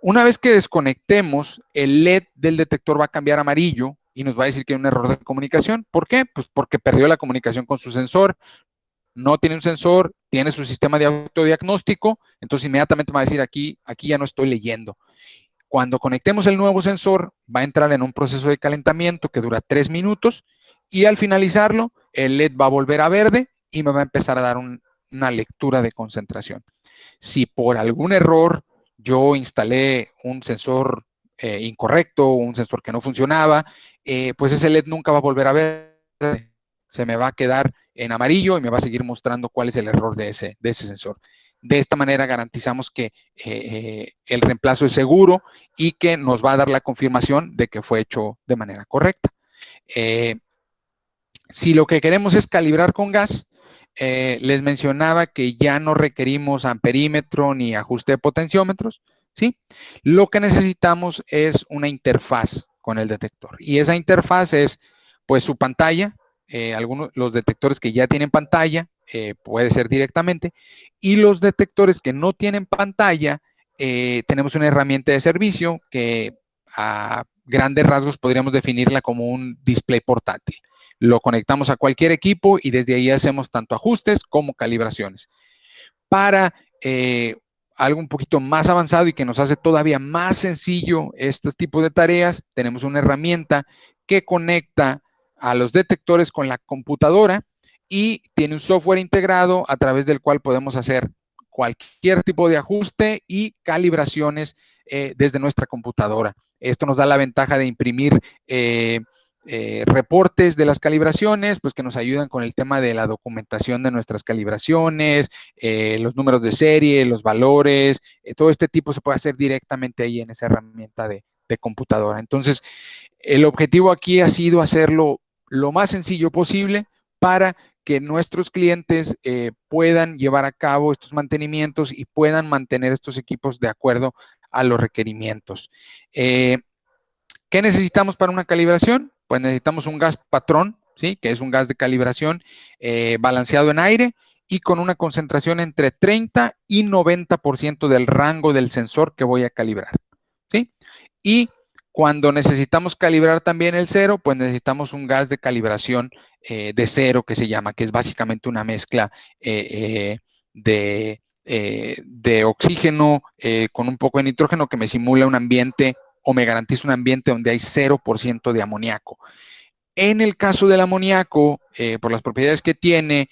Una vez que desconectemos, el LED del detector va a cambiar a amarillo y nos va a decir que hay un error de comunicación. ¿Por qué? Pues porque perdió la comunicación con su sensor. No tiene un sensor, tiene su sistema de autodiagnóstico, entonces inmediatamente va a decir aquí ya no estoy leyendo. Cuando conectemos el nuevo sensor, va a entrar en un proceso de calentamiento que dura 3 minutos y al finalizarlo, el LED va a volver a verde y me va a empezar a dar una lectura de concentración. Si por algún error yo instalé un sensor incorrecto, un sensor que no funcionaba, pues ese LED nunca va a volver a verde. Se me va a quedar en amarillo y me va a seguir mostrando cuál es el error de ese sensor. De esta manera garantizamos que el reemplazo es seguro y que nos va a dar la confirmación de que fue hecho de manera correcta. Si lo que queremos es calibrar con gas, les mencionaba que ya no requerimos amperímetro ni ajuste de potenciómetros, ¿sí? Lo que necesitamos es una interfaz con el detector. Y esa interfaz es, pues, su pantalla, los detectores que ya tienen pantalla, puede ser directamente, y los detectores que no tienen pantalla, tenemos una herramienta de servicio que a grandes rasgos podríamos definirla como un display portátil. Lo conectamos a cualquier equipo y desde ahí hacemos tanto ajustes como calibraciones. Para algo un poquito más avanzado y que nos hace todavía más sencillo estos tipos de tareas, tenemos una herramienta que conecta a los detectores con la computadora y tiene un software integrado a través del cual podemos hacer cualquier tipo de ajuste y calibraciones desde nuestra computadora. Esto nos da la ventaja de imprimir reportes de las calibraciones, pues que nos ayudan con el tema de la documentación de nuestras calibraciones, los números de serie, los valores, todo este tipo se puede hacer directamente ahí en esa herramienta de computadora. Entonces, el objetivo aquí ha sido hacerlo lo más sencillo posible para que nuestros clientes puedan llevar a cabo estos mantenimientos y puedan mantener estos equipos de acuerdo a los requerimientos. ¿Qué necesitamos para una calibración? Pues necesitamos un gas patrón, ¿sí? Que es un gas de calibración balanceado en aire y con una concentración entre 30 y 90% del rango del sensor que voy a calibrar, ¿sí? Y cuando necesitamos calibrar también el cero, pues necesitamos un gas de calibración de cero que se llama, que es básicamente una mezcla de oxígeno con un poco de nitrógeno que me simula un ambiente o me garantiza un ambiente donde hay 0% de amoníaco. En el caso del amoníaco, por las propiedades que tiene,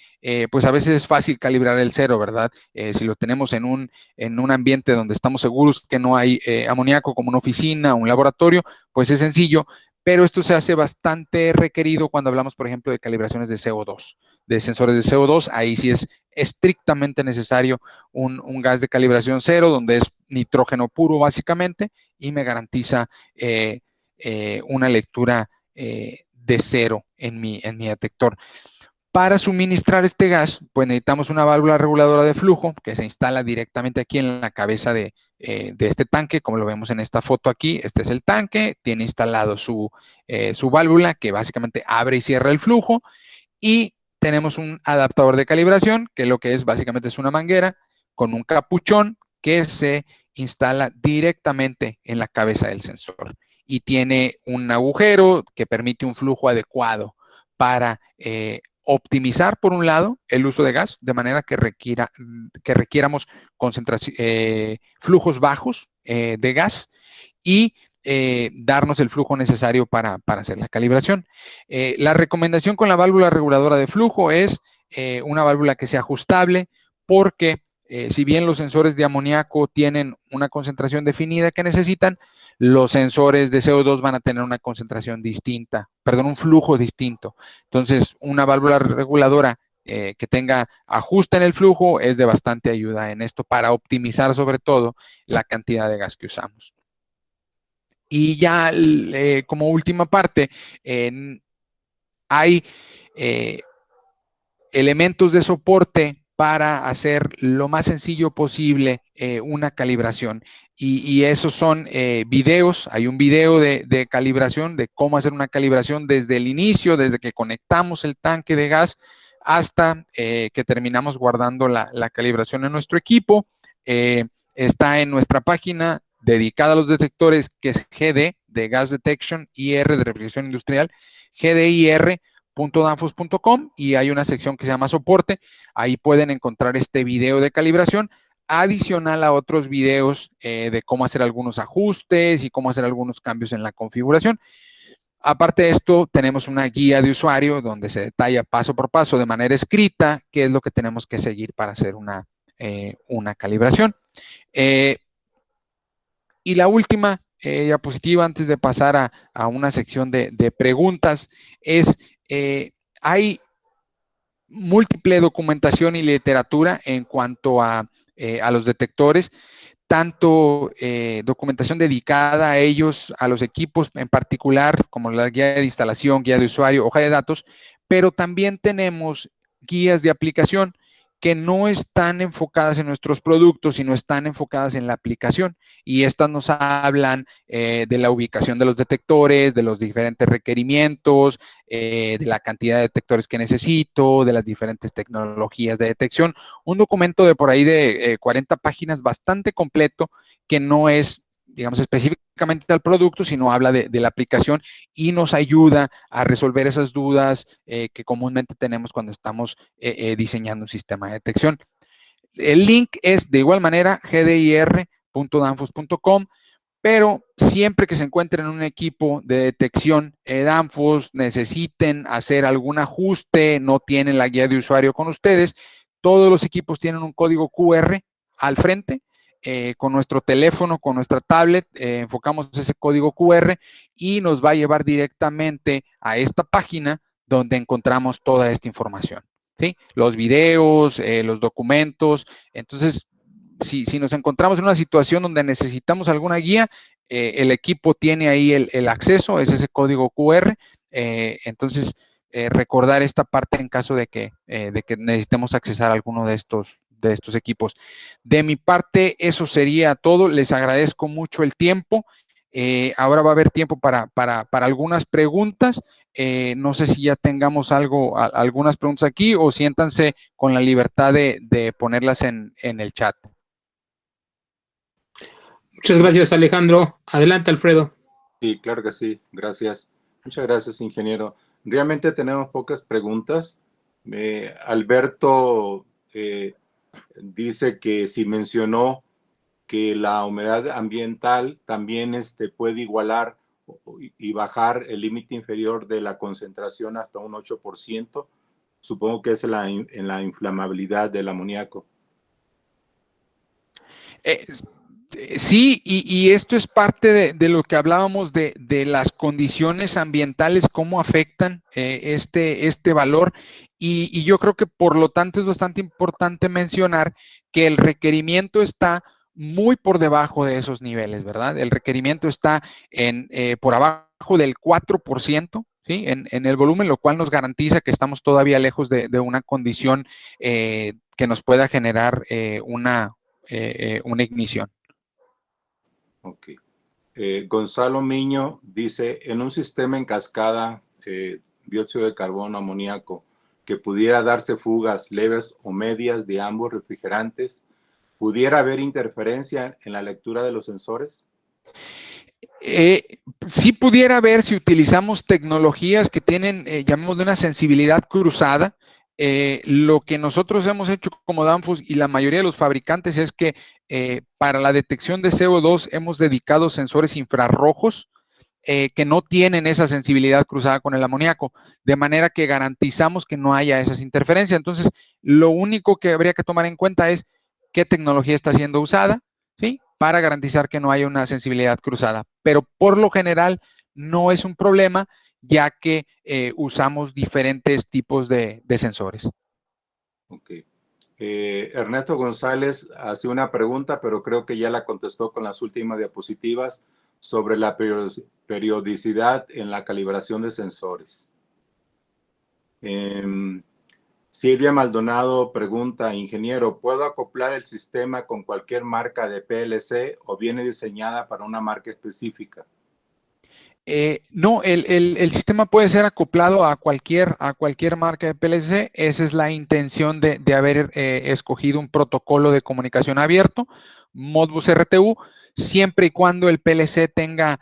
pues a veces es fácil calibrar el cero, ¿verdad? Si lo tenemos en un ambiente donde estamos seguros que no hay amoníaco, como una oficina o un laboratorio, pues es sencillo, pero esto se hace bastante requerido cuando hablamos, por ejemplo, de calibraciones de CO2, de sensores de CO2. Ahí sí es estrictamente necesario un gas de calibración cero, donde es nitrógeno puro, básicamente, y me garantiza una lectura de cero en mi detector. Para suministrar este gas, pues necesitamos una válvula reguladora de flujo que se instala directamente aquí en la cabeza de este tanque, como lo vemos en esta foto aquí. Este es el tanque, tiene instalado su válvula que básicamente abre y cierra el flujo y tenemos un adaptador de calibración que lo que es básicamente es una manguera con un capuchón que se instala directamente en la cabeza del sensor y tiene un agujero que permite un flujo adecuado para optimizar, por un lado, el uso de gas, de manera que requieramos flujos bajos de gas y darnos el flujo necesario para hacer la calibración. La recomendación con la válvula reguladora de flujo es una válvula que sea ajustable, porque si bien los sensores de amoníaco tienen una concentración definida que necesitan, los sensores de CO2 van a tener una concentración distinta, perdón, un flujo distinto. Entonces, una válvula reguladora que tenga ajuste en el flujo es de bastante ayuda en esto para optimizar sobre todo la cantidad de gas que usamos. Y ya como última parte, hay elementos de soporte para hacer lo más sencillo posible una calibración. Y esos son videos. Hay un video de calibración, de cómo hacer una calibración desde el inicio, desde que conectamos el tanque de gas hasta que terminamos guardando la calibración en nuestro equipo. Está en nuestra página dedicada a los detectores, que es GD, de Gas Detection, IR, de refrigeración industrial, gdir.danfoss.com, y hay una sección que se llama soporte. Ahí pueden encontrar este video de calibración, adicional a otros videos de cómo hacer algunos ajustes y cómo hacer algunos cambios en la configuración. Aparte de esto, tenemos una guía de usuario donde se detalla paso por paso de manera escrita qué es lo que tenemos que seguir para hacer una calibración. Y la última diapositiva, antes de pasar a una sección de preguntas, es hay múltiple documentación y literatura en cuanto a los detectores, tanto documentación dedicada a ellos, a los equipos en particular, como la guía de instalación, guía de usuario, hoja de datos, pero también tenemos guías de aplicación que no están enfocadas en nuestros productos, sino están enfocadas en la aplicación. Y estas nos hablan de la ubicación de los detectores, de los diferentes requerimientos, de la cantidad de detectores que necesito, de las diferentes tecnologías de detección. Un documento de por ahí de 40 páginas bastante completo, que no es, digamos, específicamente al producto, sino habla de la aplicación y nos ayuda a resolver esas dudas que comúnmente tenemos cuando estamos diseñando un sistema de detección. El link es de igual manera gdir.danfoss.com, pero siempre que se encuentren en un equipo de detección Danfoss, necesiten hacer algún ajuste, no tienen la guía de usuario con ustedes, todos los equipos tienen un código QR al frente. Con nuestro teléfono, con nuestra tablet, enfocamos ese código QR y nos va a llevar directamente a esta página donde encontramos toda esta información, ¿sí? Los videos, los documentos. Entonces, si nos encontramos en una situación donde necesitamos alguna guía, el equipo tiene ahí el acceso, es ese código QR. Entonces, recordar esta parte en caso de que necesitemos accesar a alguno de estos equipos. De mi parte, eso sería todo. Les agradezco mucho el tiempo. Ahora va a haber tiempo para algunas preguntas. No sé si ya tengamos algunas preguntas aquí, o siéntanse con la libertad de ponerlas en el chat. Muchas gracias, Alejandro. Adelante, Alfredo. Sí, claro que sí. Gracias. Muchas gracias, ingeniero. Realmente tenemos pocas preguntas. Alberto dice que si mencionó que la humedad ambiental también puede igualar y bajar el límite inferior de la concentración hasta un 8%. Supongo que es en la inflamabilidad del amoníaco. Sí, y esto es parte de lo que hablábamos de las condiciones ambientales, cómo afectan este valor, y yo creo que por lo tanto es bastante importante mencionar que el requerimiento está muy por debajo de esos niveles, ¿verdad? El requerimiento está por abajo del 4%, ¿sí? En el volumen, lo cual nos garantiza que estamos todavía lejos de una condición que nos pueda generar una ignición. Ok. Gonzalo Miño dice, en un sistema en cascada, dióxido de carbono, amoníaco, que pudiera darse fugas leves o medias de ambos refrigerantes, ¿pudiera haber interferencia en la lectura de los sensores? Sí pudiera haber si utilizamos tecnologías que tienen, llamémosle, una sensibilidad cruzada. Lo que nosotros hemos hecho como Danfoss y la mayoría de los fabricantes es que para la detección de CO2 hemos dedicado sensores infrarrojos que no tienen esa sensibilidad cruzada con el amoníaco, de manera que garantizamos que no haya esas interferencias. Entonces, lo único que habría que tomar en cuenta es qué tecnología está siendo usada, ¿sí? Para garantizar que no haya una sensibilidad cruzada. Pero por lo general no es un problema, ya que usamos diferentes tipos de sensores. Ok. Ernesto González hace una pregunta, pero creo que ya la contestó con las últimas diapositivas sobre la periodicidad en la calibración de sensores. Silvia Maldonado pregunta, ingeniero, ¿puedo acoplar el sistema con cualquier marca de PLC o viene diseñada para una marca específica? No, el sistema puede ser acoplado a cualquier marca de PLC. Esa es la intención de haber escogido un protocolo de comunicación abierto, Modbus RTU, siempre y cuando el PLC tenga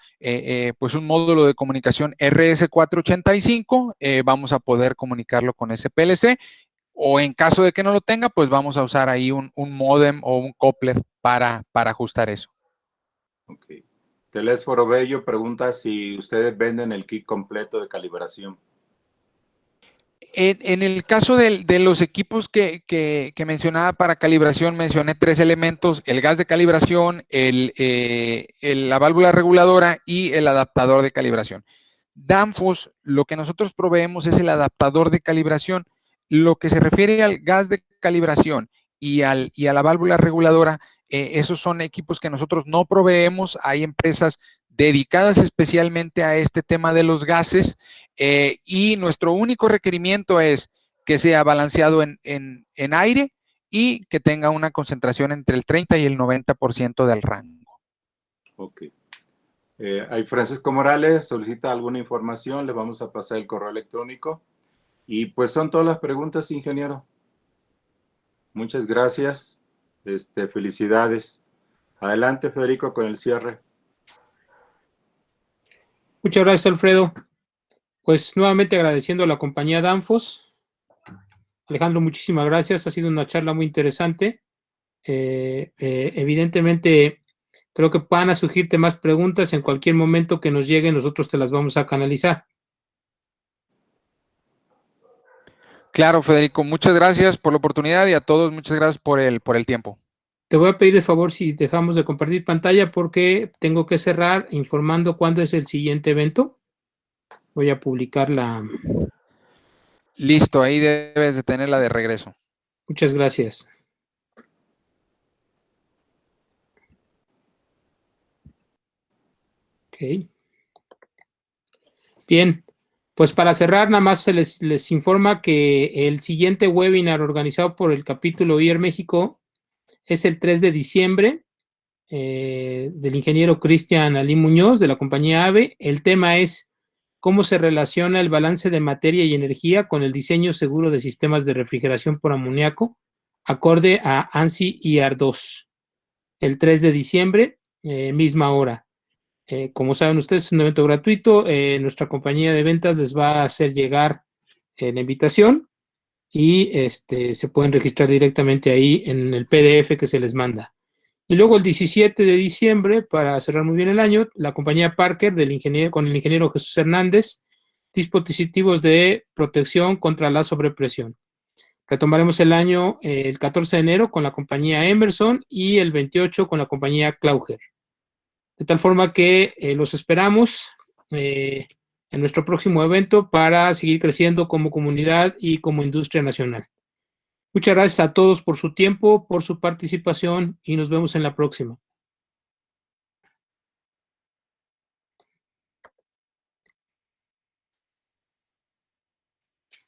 pues un módulo de comunicación RS485, vamos a poder comunicarlo con ese PLC, o en caso de que no lo tenga, pues vamos a usar ahí un módem o un coupler para ajustar eso. Ok. Telésforo Bello pregunta si ustedes venden el kit completo de calibración. En el caso de los equipos que mencionaba para calibración, mencioné 3 elementos: el gas de calibración, la válvula reguladora y el adaptador de calibración. Danfoss, lo que nosotros proveemos es el adaptador de calibración. Lo que se refiere al gas de calibración y a la válvula reguladora, esos son equipos que nosotros no proveemos. Hay empresas dedicadas especialmente a este tema de los gases, y nuestro único requerimiento es que sea balanceado en aire y que tenga una concentración entre el 30 y el 90% del rango. Ok. Ahí Francisco Morales solicita alguna información, le vamos a pasar el correo electrónico. Y pues son todas las preguntas, ingeniero. Muchas gracias. Felicidades. Adelante, Federico, con el cierre. Muchas gracias, Alfredo. Pues nuevamente agradeciendo a la compañía Danfoss. Alejandro, muchísimas gracias. Ha sido una charla muy interesante. Evidentemente, creo que van a surgirte más preguntas. En cualquier momento que nos lleguen, nosotros te las vamos a canalizar. Claro, Federico, muchas gracias por la oportunidad y a todos muchas gracias por el tiempo. Te voy a pedir de favor si dejamos de compartir pantalla porque tengo que cerrar informando cuándo es el siguiente evento. Voy a publicar la... Listo, ahí debes de tenerla de regreso. Muchas gracias. Ok. Bien, pues para cerrar, nada más se les informa que el siguiente webinar organizado por el capítulo IER México es el 3 de diciembre del ingeniero Cristian Ali Muñoz de la compañía AVE. El tema es cómo se relaciona el balance de materia y energía con el diseño seguro de sistemas de refrigeración por amoníaco, acorde a ANSI IR2. El 3 de diciembre, misma hora. Como saben ustedes, es un evento gratuito. Nuestra compañía de ventas les va a hacer llegar la invitación y se pueden registrar directamente ahí en el PDF que se les manda. Y luego el 17 de diciembre, para cerrar muy bien el año, la compañía Parker con el ingeniero Jesús Hernández, dispositivos de protección contra la sobrepresión. Retomaremos el año el 14 de enero con la compañía Emerson y el 28 con la compañía Klauger. De tal forma que los esperamos en nuestro próximo evento para seguir creciendo como comunidad y como industria nacional. Muchas gracias a todos por su tiempo, por su participación y nos vemos en la próxima.